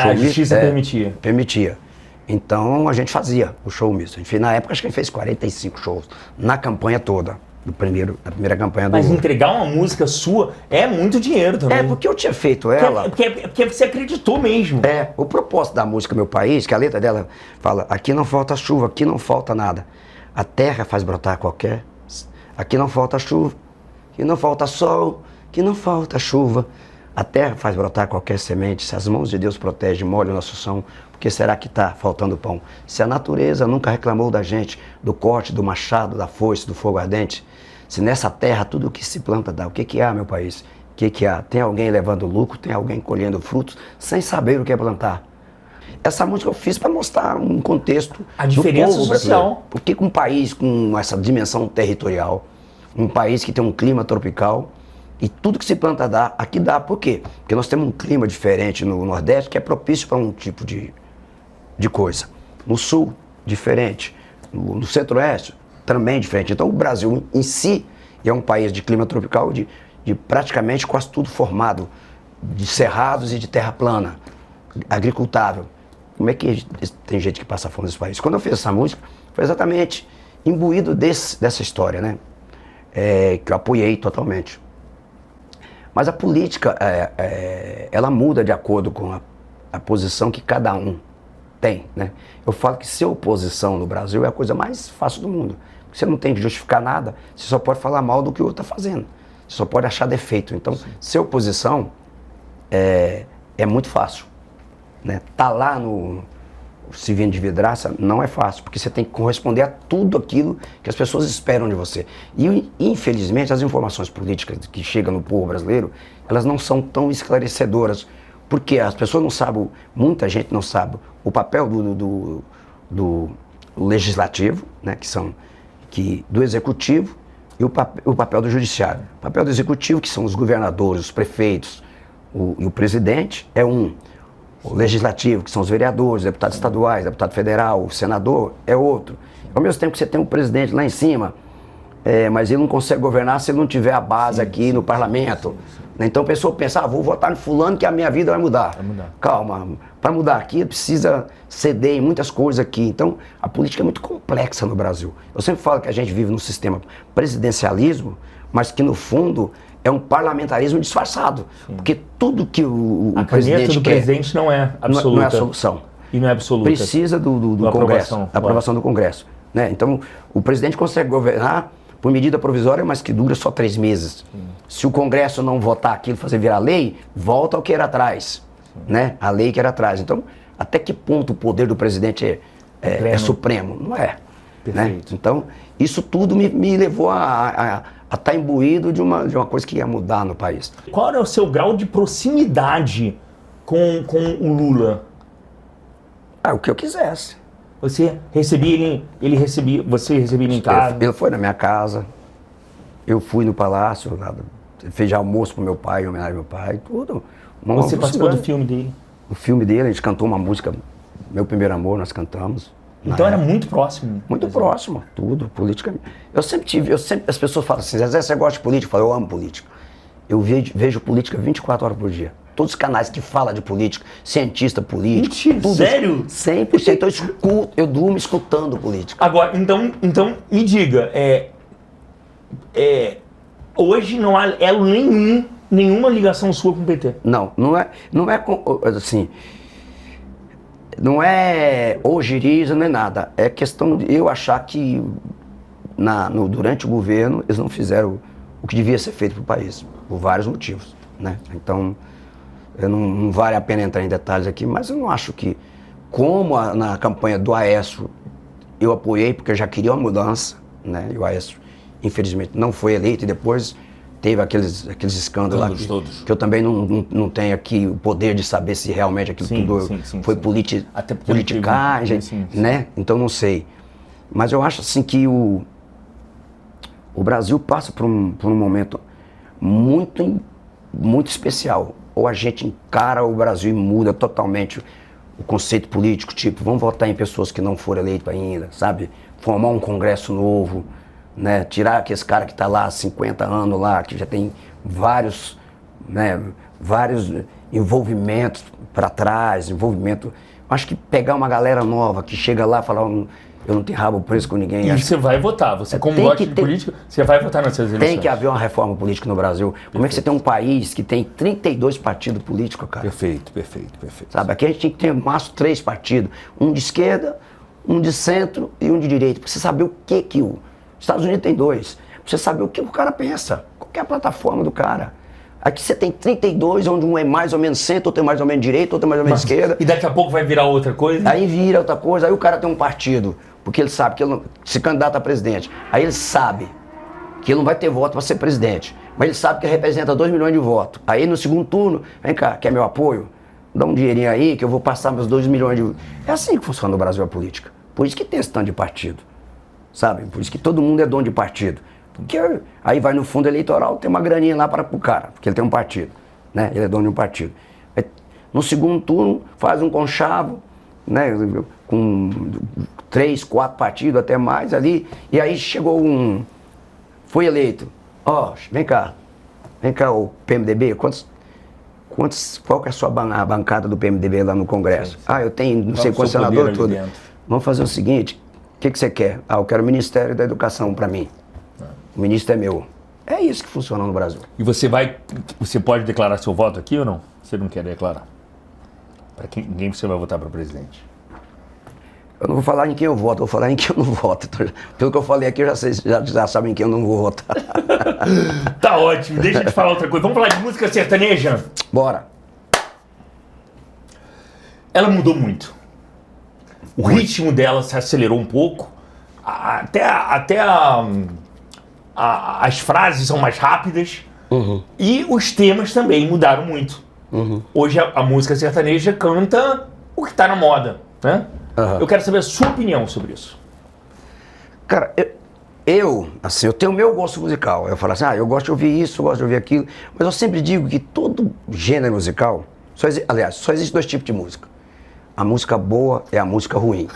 A justiça permitia. Permitia. Então a gente fazia o show misto. A gente fez, na época acho que a gente fez 45 shows, na campanha toda, da primeira campanha do Mas Lula. entregar uma música sua é muito dinheiro também. Porque eu tinha feito ela... Porque você acreditou mesmo. O propósito da música Meu País, que a letra dela fala, aqui não falta chuva, aqui não falta nada. A terra faz brotar qualquer... Aqui não falta chuva, aqui não falta sol, aqui não falta chuva. A terra faz brotar qualquer semente, se as mãos de Deus protegem, molham o nosso chão, porque será que está faltando pão? Se a natureza nunca reclamou da gente, do corte, do machado, da foice, do fogo ardente, se nessa terra tudo o que se planta dá, o que há, meu país? O que há? Tem alguém levando lucro, tem alguém colhendo frutos, sem saber o que é plantar. Essa música eu fiz para mostrar um contexto a diferença do povo social. Brasileiro. Porque um país com essa dimensão territorial, um país que tem um clima tropical, E tudo que se planta dá, aqui dá. Por quê? Porque nós temos um clima diferente no Nordeste que é propício para um tipo de coisa. No Sul, diferente. No Centro-Oeste, também diferente. Então o Brasil em si é um país de clima tropical de praticamente quase tudo formado de cerrados e de terra plana, agricultável. Como é que tem gente que passa fome nesse país? Quando eu fiz essa música, foi exatamente imbuído dessa história, né? Que eu apoiei totalmente. Mas a política, ela muda de acordo com a posição que cada um tem, né? Eu falo que ser oposição no Brasil é a coisa mais fácil do mundo. Você não tem que justificar nada, você só pode falar mal do que o outro está fazendo. Você só pode achar defeito. Então, ser oposição é muito fácil, né? Tá lá no servindo de vidraça não é fácil, porque você tem que corresponder a tudo aquilo que as pessoas esperam de você. E, infelizmente, as informações políticas que chegam no povo brasileiro, elas não são tão esclarecedoras, porque as pessoas não sabem, muita gente não sabe o papel do legislativo, né, do executivo, e o papel do judiciário. O papel do executivo, que são os governadores, os prefeitos, e o presidente, é um. O legislativo, que são os vereadores, deputados estaduais, deputado federal, o senador, é outro. Ao mesmo tempo que você tem um presidente lá em cima, mas ele não consegue governar se ele não tiver a base aqui no parlamento. Então a pessoa pensa, vou votar no fulano que a minha vida vai mudar. Calma, para mudar aqui precisa ceder em muitas coisas aqui. Então a política é muito complexa no Brasil. Eu sempre falo que a gente vive num sistema presidencialismo, mas que no fundo é um parlamentarismo disfarçado. Sim. Porque tudo que o presidente quer... presidente não é absoluta. Não é a solução. E não é absoluta. Precisa do Congresso, da aprovação do Congresso. Né? Então, o presidente consegue governar por medida provisória, mas que dura só 3 meses. Sim. Se o Congresso não votar aquilo, fazer virar lei, volta ao que era atrás. Né? A lei que era atrás. Então, até que ponto o poder do presidente é supremo? Não é. Né? Então, isso tudo me levou a estar imbuído de uma coisa que ia mudar no país. Qual era o seu grau de proximidade com o Lula? O que eu quisesse. Você recebia você recebia ele em casa? Ele foi na minha casa, eu fui no palácio, fez almoço pro meu pai, em homenagem ao meu pai, tudo. Você participou do filme dele? O filme dele, a gente cantou uma música, Meu Primeiro Amor, nós cantamos. Então era muito próximo. Muito próximo, tudo, política. As pessoas falam assim, Zezé, você gosta de política? Eu falo, eu amo política. Eu vejo política 24 horas por dia. Todos os canais que falam de política, cientista político. Mentira, tudo, sério? 100% eu durmo escutando política. Agora, então me diga, hoje não há elo nenhuma ligação sua com o PT? Não é assim... Não é ojeriza, não é nada. É questão de eu achar que durante o governo eles não fizeram o que devia ser feito para o país, por vários motivos. Né? Então, não vale a pena entrar em detalhes aqui, mas eu não acho que, como na campanha do Aécio, eu apoiei porque eu já queria uma mudança, né? E o Aécio, infelizmente, não foi eleito e depois teve aqueles escândalos lá que eu também não tenho aqui o poder de saber se realmente aquilo foi politicagem, né? Então não sei. Mas eu acho assim que o Brasil passa por um momento muito especial. Ou a gente encara o Brasil e muda totalmente o conceito político, tipo, vamos votar em pessoas que não foram eleitas ainda, sabe? Formar um congresso novo, né? Tirar aquele cara que está lá há 50 anos lá, que já tem vários envolvimentos para trás, acho que pegar uma galera nova que chega lá e falar, eu não tenho rabo preso com ninguém. E você vai votar, você como gosta de política, você vai votar nessas eleições. Tem que haver uma reforma política no Brasil. Perfeito. Como é que você tem um país que tem 32 partidos políticos, cara? Perfeito. Sabe, aqui a gente tem que ter no máximo 3 partidos, um de esquerda, um de centro e um de direita, para você saber o que os Estados Unidos tem 2, pra você saber o que o cara pensa, qual que é a plataforma do cara. Aqui você tem 32, onde um é mais ou menos centro, outro é mais ou menos direita, outro é mais ou menos esquerda. E daqui a pouco vai virar outra coisa? Aí vira outra coisa, aí o cara tem um partido, porque ele sabe que ele não, se candidata a presidente. Aí ele sabe que ele não vai ter voto para ser presidente, mas ele sabe que ele representa 2 milhões de votos. Aí no segundo turno, vem cá, quer meu apoio? Dá um dinheirinho aí que eu vou passar meus 2 milhões de... É assim que funciona no Brasil a política. Por isso que tem esse tanto de partido. Sabe? Por isso que todo mundo é dono de partido. Aí vai no fundo eleitoral, tem uma graninha lá para o cara, porque ele tem um partido, né? Ele é dono de um partido. Aí, no segundo turno, faz um conchavo, né? Com 3, 4 partidos, até mais ali, e aí chegou foi eleito. Vem cá, o PMDB, qual que é a sua a bancada do PMDB lá no Congresso? Sim. Eu tenho não sei quantos senadores, tudo. Vamos fazer o seguinte, o que você quer? Eu quero o Ministério da Educação para mim. O ministro é meu. É isso que funciona no Brasil. E você pode declarar seu voto aqui ou não? Você não quer declarar? Para quem você vai votar para presidente? Eu não vou falar em quem eu voto, eu vou falar em quem eu não voto. Pelo que eu falei aqui, já sabem em quem eu não vou votar. Tá ótimo, deixa eu te falar outra coisa. Vamos falar de música sertaneja? Bora. Ela mudou muito. O ritmo dela se acelerou um pouco. Até as frases são mais rápidas. Uhum. E os temas também mudaram muito. Uhum. Hoje a música sertaneja canta o que está na moda, né? Uhum. Eu quero saber a sua opinião sobre isso. Cara, eu tenho o meu gosto musical. Eu falo assim, eu gosto de ouvir isso, eu gosto de ouvir aquilo. Mas eu sempre digo que todo gênero musical, só existe 2 tipos de música. A música boa e a música ruim.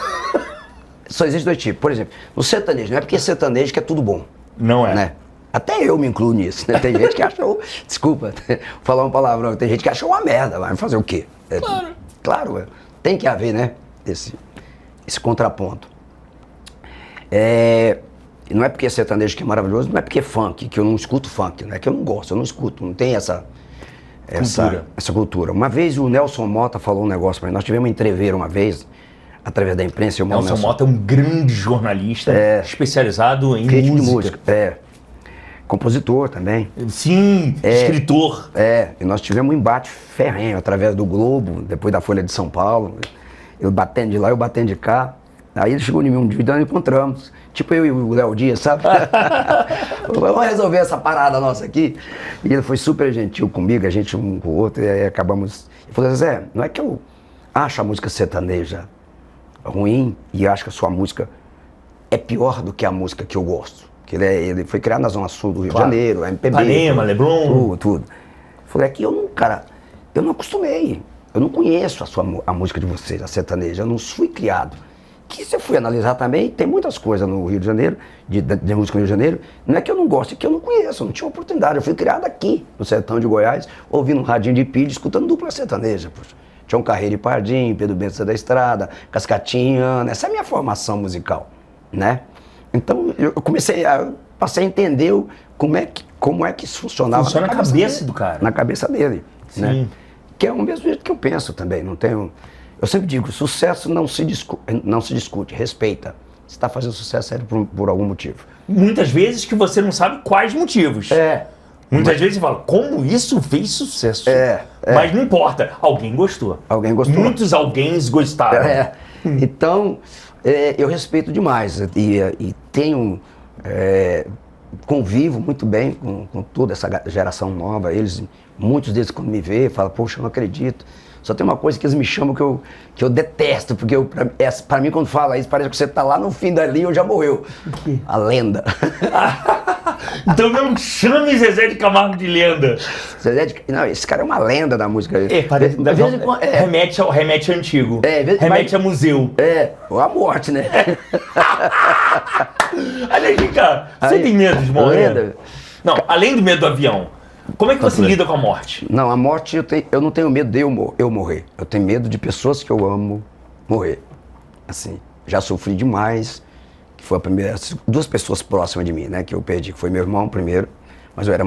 Só existe 2 tipos. Por exemplo, no sertanejo, não é porque é sertanejo que é tudo bom. Não é. Né? Até eu me incluo nisso, né? Tem gente que achou, desculpa, falar uma palavrão, tem gente que achou uma merda, vai fazer o quê? Claro, tem que haver, né? Esse contraponto. Não é porque é sertanejo que é maravilhoso, não é porque é funk, que eu não escuto funk, não é que eu não gosto, eu não escuto, não tem essa cultura. Uma vez o Nelson Motta falou um negócio pra mim, nós tivemos uma entreveira uma vez, através da imprensa. Nelson Motta é um grande jornalista, especializado em crítico música. De música. Compositor também. Sim, escritor. E nós tivemos um embate ferrenho através do Globo, depois da Folha de São Paulo. Eu batendo de lá, eu batendo de cá. Aí ele chegou em mim um dia e nós encontramos. Tipo eu e o Léo Dias, sabe? Vamos resolver essa parada nossa aqui. E ele foi super gentil comigo, a gente um com o outro, e aí acabamos... Ele falou, Zé, não é que eu acho a música sertaneja ruim e acho que a sua música é pior do que a música que eu gosto. Porque ele foi criado na Zona Sul do Rio de Janeiro, MPB. Ipanema, Leblon. Tudo. Eu falei, aqui eu não acostumei. Eu não conheço a música de vocês, a sertaneja. Eu não fui criado. Que se eu fui analisar também, tem muitas coisas no Rio de Janeiro, de música no Rio de Janeiro. Não é que eu não gosto, é que eu não conheço, eu não tinha oportunidade. Eu fui criado aqui, no sertão de Goiás, ouvindo um radinho de pilha, escutando dupla sertaneja. Poxa. Tião Carreiro e Pardinho, Pedro Bento da Estrada, Cascatinha, Ana. Essa é a minha formação musical, né? Então eu passei a entender como é que isso funcionava. Funciona na cabeça do cara. Na cabeça dele, sim, né? Que é o mesmo jeito que eu penso também, não tenho... Eu sempre digo, sucesso não se discute, respeita. Você está fazendo sucesso por algum motivo. Muitas vezes que você não sabe quais motivos. Muitas vezes você fala, como isso fez sucesso? Mas não importa, alguém gostou. Alguém gostou. Muitos alguéms gostaram. Então, eu respeito demais e tenho... convivo muito bem com toda essa geração nova. Muitos deles quando me vê, falam, poxa, eu não acredito. Só tem uma coisa que eles me chamam que eu detesto, porque pra mim quando fala isso, parece que você tá lá no fim da linha ou já morreu. O quê? A lenda. Então não chame Zezé de Camargo de lenda. Não, esse cara é uma lenda da música. Remete antigo. Remete a museu. Ou a morte, né? Aliás, vem cá, você tem medo de morrer? Não, além do medo do avião. Como é que você lida com a morte? Não, a morte eu não tenho medo de eu morrer. Eu tenho medo de pessoas que eu amo morrer. Assim, já sofri demais. Que foi a primeira, 2 pessoas próximas de mim, né? Que eu perdi, que foi meu irmão primeiro. Mas eu era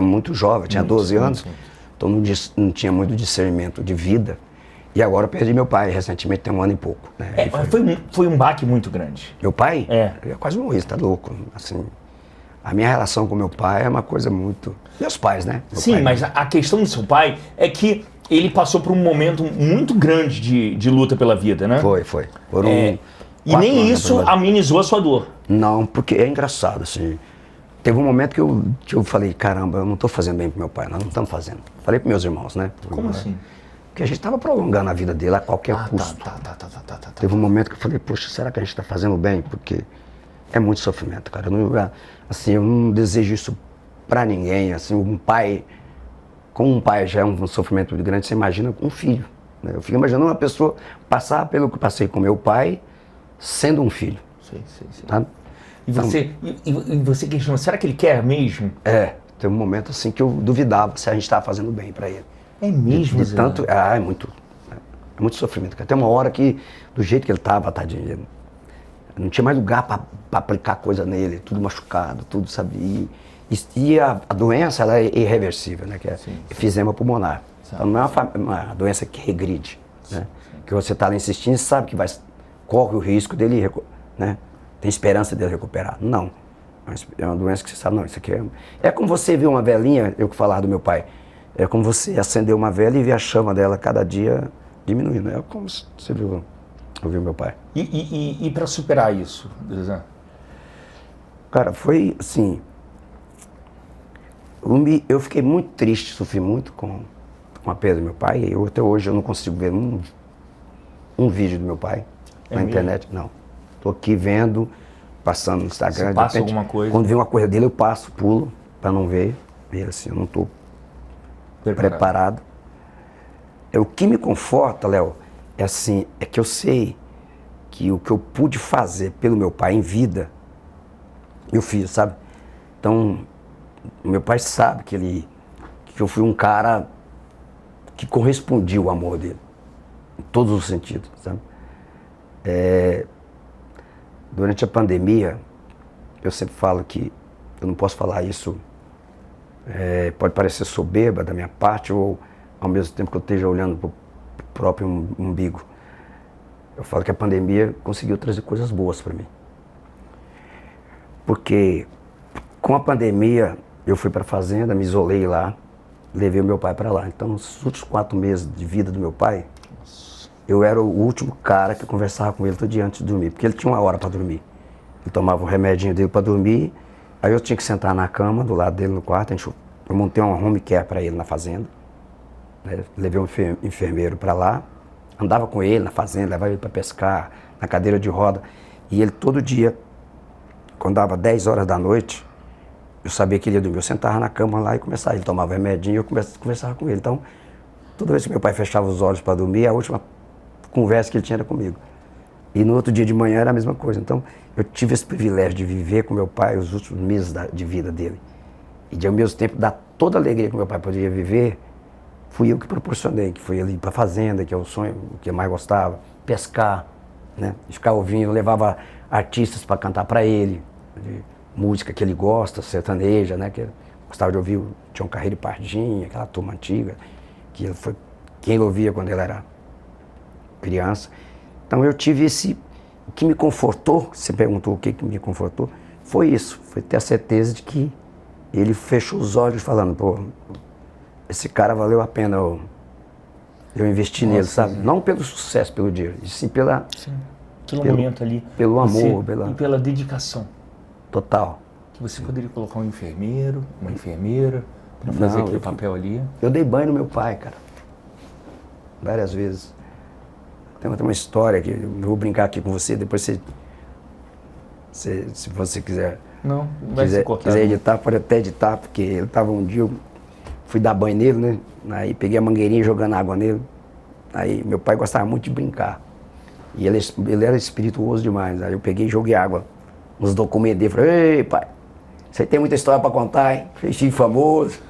muito jovem, eu tinha 12 anos. Então não tinha muito discernimento de vida. E agora eu perdi meu pai, recentemente tem 1 ano e pouco. Né? Foi um baque muito grande. Meu pai? Eu quase morri, você tá louco. Assim, a minha relação com meu pai é uma coisa muito... Meus pais, né? Sim, mas a questão do seu pai é que ele passou por um momento muito grande de luta pela vida, né? Foi. E nem isso amenizou a sua dor. Não, porque é engraçado, assim. Teve um momento que eu falei, caramba, eu não tô fazendo bem pro meu pai, nós não estamos fazendo. Falei pros meus irmãos, né? Como assim? Porque a gente tava prolongando a vida dele a qualquer custo. Teve um momento que eu falei, poxa, será que a gente tá fazendo bem? Porque É muito sofrimento, cara. Eu não desejo isso pra ninguém. Assim, como um pai já é um sofrimento muito grande, você imagina um filho. Né? Eu fico imaginando uma pessoa passar pelo que eu passei com meu pai, sendo um filho. Sei. Tá? E você questiona, será que ele quer mesmo? Tem um momento assim que eu duvidava se a gente estava fazendo bem pra ele. É mesmo, De tanto, é muito sofrimento. Até uma hora que, do jeito que ele estava, tadinho, não tinha mais lugar para aplicar coisa nele, tudo machucado, tudo, sabe? E a doença, ela é irreversível, né? Que é efisema pulmonar. Então não é uma doença que regride, né? Que você está lá insistindo e sabe que corre o risco dele, né? Tem esperança dele recuperar. Não. É uma doença que você sabe, não, isso aqui é como você ver uma velinha, eu que falava do meu pai, é como você acender uma vela e ver a chama dela cada dia diminuindo. É como você viu meu pai. E para superar isso, Zé? Cara, foi assim. Eu fiquei muito triste, sofri muito com a perda do meu pai. Até hoje eu não consigo ver um vídeo do meu pai na internet. Não. Estou aqui vendo, passando no Instagram. Se passa alguma coisa. Quando vem uma coisa dele, eu passo, pulo, para não ver. E assim, eu não estou preparado. O que me conforta, Léo, é que eu sei que o que eu pude fazer pelo meu pai em vida, eu fiz, sabe? Então, meu pai sabe que eu fui um cara que correspondia ao amor dele, em todos os sentidos, sabe? Durante a pandemia, eu sempre falo que eu não posso falar isso, pode parecer soberba da minha parte, ou ao mesmo tempo que eu esteja olhando para o próprio umbigo. Eu falo que a pandemia conseguiu trazer coisas boas para mim. Porque com a pandemia, eu fui para a fazenda, me isolei lá, levei o meu pai para lá. Então, nos últimos 4 meses de vida do meu pai, eu era o último cara que conversava com ele todo dia antes de dormir, porque ele tinha uma hora para dormir. Ele tomava o remedinho dele para dormir, aí eu tinha que sentar na cama, do lado dele no quarto, eu montei uma home care para ele na fazenda, né? Levei um enfermeiro para lá, andava com ele na fazenda, levava ele para pescar, na cadeira de roda, e ele todo dia, quando dava 10 horas da noite, eu sabia que ele ia dormir, eu sentava na cama lá e começava, ele tomava remedinho e eu conversava com ele. Então, toda vez que meu pai fechava os olhos para dormir, a última conversa que ele tinha era comigo. E no outro dia de manhã era a mesma coisa. Então, eu tive esse privilégio de viver com meu pai os últimos meses de vida dele. E de ao mesmo tempo dar toda a alegria que meu pai poderia viver, fui eu que proporcionei, que foi ele ir para a fazenda, que é o sonho, o que eu mais gostava, pescar, né? Ficar ouvindo, eu levava artistas para cantar para ele, música que ele gosta, sertaneja, né? Que ele gostava de ouvir o Tião Carreiro e Pardinha, aquela turma antiga, que ele foi quem ele ouvia quando ele era criança. Então eu tive o que me confortou, você perguntou o que me confortou, foi isso, foi ter a certeza de que ele fechou os olhos falando, pô, esse cara valeu a pena eu investir nele, sabe? Não pelo sucesso, pelo dinheiro, e sim pelo momento ali. Pelo amor, e pela dedicação. Total. Que você poderia colocar um enfermeiro, uma enfermeira, para fazer aquele papel ali. Eu dei banho no meu pai, cara. Várias vezes. Tem uma história que eu vou brincar aqui com você, depois se você quiser. Não vai ser cortado. Quiser editar, pode até editar, porque ele tava um dia, eu fui dar banho nele, né? Aí peguei a mangueirinha jogando água nele. Aí meu pai gostava muito de brincar. E ele era espirituoso demais. Aí eu peguei e joguei água nos documentos dele. Falei, ei, pai, você tem muita história para contar, hein? Fez famoso.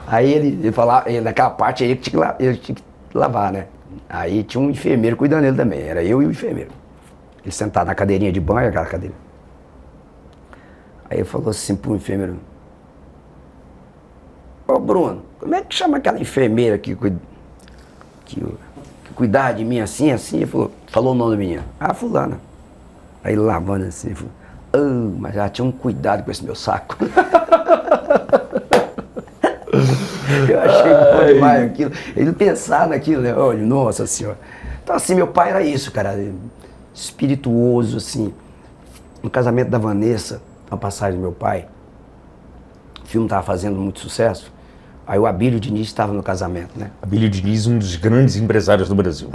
Aí ele falava, naquela parte aí ele tinha que lavar, né? Aí tinha um enfermeiro cuidando dele também, era eu e o enfermeiro. Ele sentado na cadeirinha de banho, aquela cadeira. Aí ele falou assim pro enfermeiro, ô Bruno, como é que chama aquela enfermeira que cuidava de mim assim? Ele falou o nome da minha. Ah, fulana. Aí ele lavando assim, falou, mas ela tinha um cuidado com esse meu saco. Eu achei bom demais aquilo. Ele pensar naquilo, né? Olha, nossa senhora. Então assim, meu pai era isso, cara. Espirituoso, assim. No casamento da Vanessa, a passagem do meu pai, o filme estava fazendo muito sucesso. Aí o Abílio Diniz estava no casamento, né? Abílio Diniz, um dos grandes empresários do Brasil.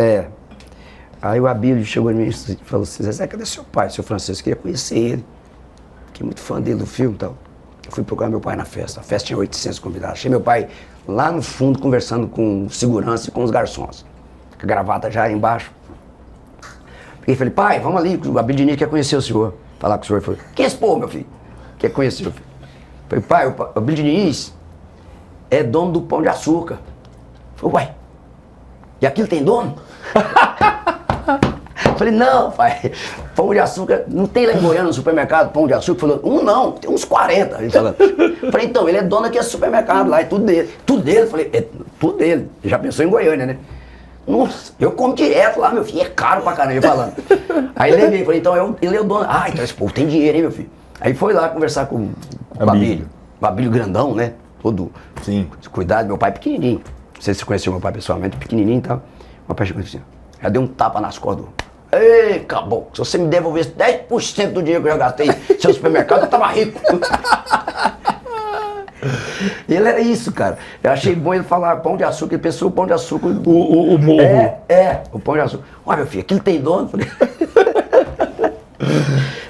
Aí o Abílio chegou em mim e falou assim, Zezé, cadê seu pai? Seu Francisco, queria conhecer ele. Fiquei muito fã dele do filme e tal. Eu fui procurar meu pai na festa. A festa tinha 800 convidados. Achei meu pai lá no fundo conversando com segurança e com os garçons. Com a gravata já embaixo. E falei, pai, vamos ali, o Abílio Diniz quer conhecer o senhor. Falar com o senhor. Ele falou, quem é esse povo, meu filho? Quer conhecer o filho? Falei, pai, o Abílio Diniz é dono do Pão de Açúcar. Falei, uai, e aquilo tem dono? Falei, não, pai, Pão de Açúcar, não tem lá em Goiânia no supermercado Pão de Açúcar? Falou, não, tem uns 40. Ele falou. Falei, então, ele é dono aqui desse supermercado lá, é tudo dele. Tudo dele? Falei, é tudo dele. Já pensou em Goiânia, né? Nossa, eu como direto lá, meu filho, é caro pra caramba, falando. Aí levei, falei, então ele é o dono. Ah, então esse povo tem dinheiro, hein, meu filho? Aí foi lá conversar com o Abílio. O Abílio grandão, né? Todo cuidado, meu pai pequenininho. Não sei se você conheceu meu pai pessoalmente, pequenininho e tal. Meu pai chegou assim, já deu um tapa nas costas. Ei, acabou. Se você me devolvesse 10% do dinheiro que eu já gastei no seu supermercado, eu tava rico. Ele era isso, cara. Eu achei bom ele falar Pão de Açúcar, ele pensou o Pão de Açúcar. O morro. O Pão de Açúcar. Olha, meu filho, aquilo tem dono.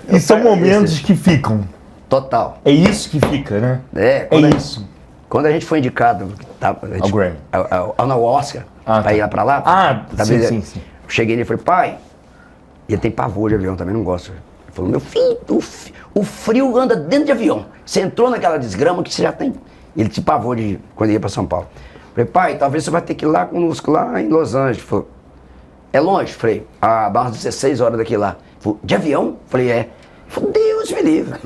E são momentos que ficam. Total. É isso que fica, né? É isso. Quando a gente foi indicado ao Grammy, ao Oscar, pra ir lá pra lá, sim. Eu cheguei nele e falei, pai, e ele tem pavor de avião, também não gosta. Ele falou, meu filho, o frio anda dentro de avião. Você entrou naquela desgrama que você já tem. Ele tinha pavor de quando ia pra São Paulo. Falei, pai, talvez você vai ter que ir lá conosco, lá em Los Angeles. Ele falou, é longe? Falei, dá umas 16 horas daqui lá. Ele falou, de avião? Falei, é. Ele falou, Deus me livre.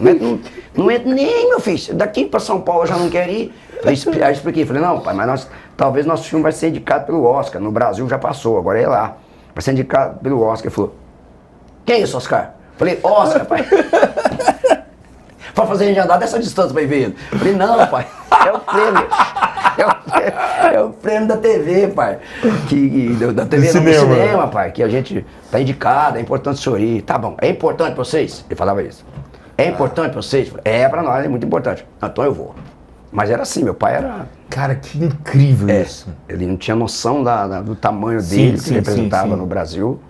Não entra nem, meu filho. Daqui pra São Paulo eu já não quero ir. Aí expliquei, falei, não, pai, mas talvez nosso filme vai ser indicado pelo Oscar. No Brasil já passou, agora é lá. Vai ser indicado pelo Oscar. Ele falou, quem é isso, Oscar? Falei, Oscar, pai. Pra fazer a gente andar dessa distância pra ir ver ele. Falei, não, pai, é o prêmio. É o prêmio da TV, pai. Da TV do cinema, pai. Que a gente tá indicado, é importante o senhor ir. Tá bom, é importante pra vocês? Ele falava isso. É importante pra vocês? É, pra nós, é muito importante. Então eu vou. Mas era assim, meu pai era... Cara, que incrível isso. Ele não tinha noção do tamanho dele, que ele representava no Brasil,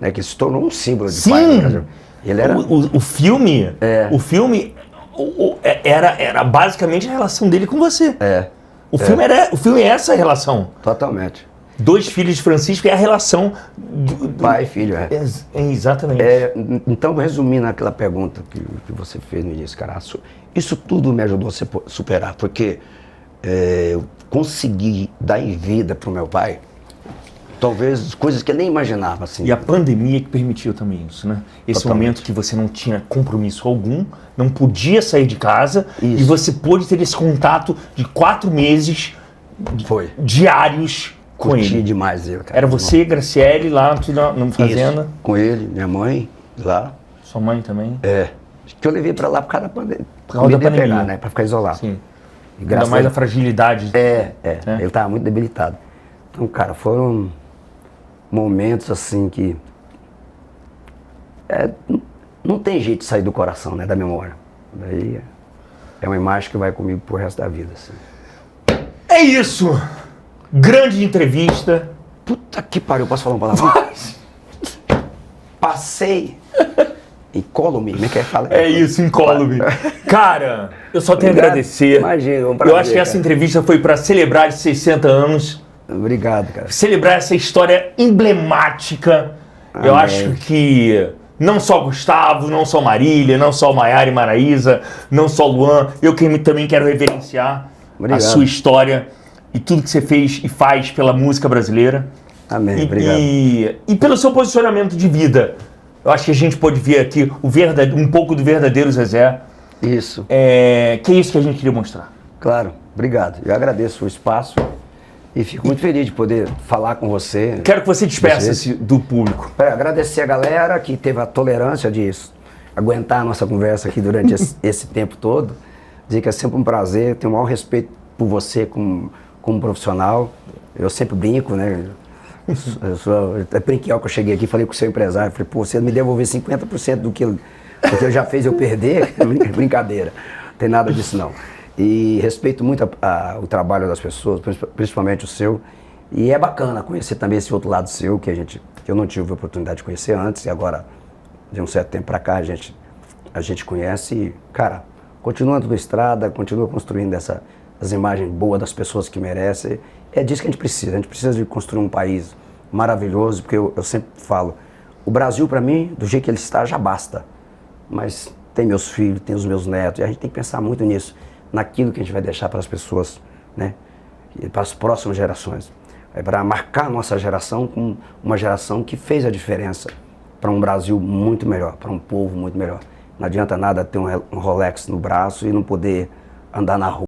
né, que se tornou um símbolo de pai no Brasil. Ele era... O filme era basicamente a relação dele com você. O filme é essa relação. Totalmente. Dois filhos de Francisco é a relação pai e filho, exatamente. Então, resumindo aquela pergunta que você fez no início, cara, isso tudo me ajudou a superar, porque eu consegui dar em vida pro meu pai, talvez coisas que eu nem imaginava, assim. E a pandemia que permitiu também isso, né? Esse momento que você não tinha compromisso algum, não podia sair de casa, e você pôde ter esse contato de 4 meses diários com ele. Curti demais ele, cara. Era você, Graciele, lá na fazenda? Isso, com ele, minha mãe, lá. Sua mãe também? Que eu levei pra lá por causa da pandemia. Por causa da pandemia. Pegar, né? Pra ficar isolado. Sim. Ainda mais a fragilidade. Ele tava muito debilitado. Então, cara, foram momentos assim que... não tem jeito de sair do coração, né? Da memória. Daí é uma imagem que vai comigo pro resto da vida, assim. É isso! Grande entrevista. Puta que pariu, posso falar uma palavra? Passei... Incólume, como é que fala? É isso, incólume. Cara, eu só tenho a agradecer. Imagina, um prazer, eu acho que essa entrevista foi para celebrar os 60 anos. Obrigado, cara. Celebrar essa história emblemática. Amém. Eu acho que não só Gustavo, não só Marília, não só Maiara e Maraísa, não só Luan, eu também quero reverenciar a sua história e tudo que você fez e faz pela música brasileira. Amém, obrigado. E pelo seu posicionamento de vida. Eu acho que a gente pode ver aqui um pouco do verdadeiro Zezé. Isso. Que é isso que a gente queria mostrar. Claro, obrigado. Eu agradeço o espaço e fico muito feliz de poder falar com você. Quero que você despeça-se do público. Agradecer a galera que teve a tolerância de aguentar a nossa conversa aqui durante esse tempo todo. Dizer que é sempre um prazer, tenho o maior respeito por você como profissional. Eu sempre brinco, né? É brinquedo que eu cheguei aqui e falei com o seu empresário, falei, pô, você me devolver 50% do que ele já fez eu perder, brincadeira, não tem nada disso não. E respeito muito o trabalho das pessoas, principalmente o seu, e é bacana conhecer também esse outro lado seu, que a gente que eu não tive a oportunidade de conhecer antes, e agora, de um certo tempo para cá, a gente conhece e, cara, continua na estrada, continua construindo essa imagem boa das pessoas que merecem. É disso que a gente precisa de construir um país maravilhoso, porque eu sempre falo, o Brasil para mim, do jeito que ele está, já basta, mas tem meus filhos, tem os meus netos, e a gente tem que pensar muito nisso, naquilo que a gente vai deixar para as pessoas, né, e para as próximas gerações. É para marcar a nossa geração como uma geração que fez a diferença para um Brasil muito melhor, para um povo muito melhor. Não adianta nada ter um Rolex no braço e não poder andar na rua.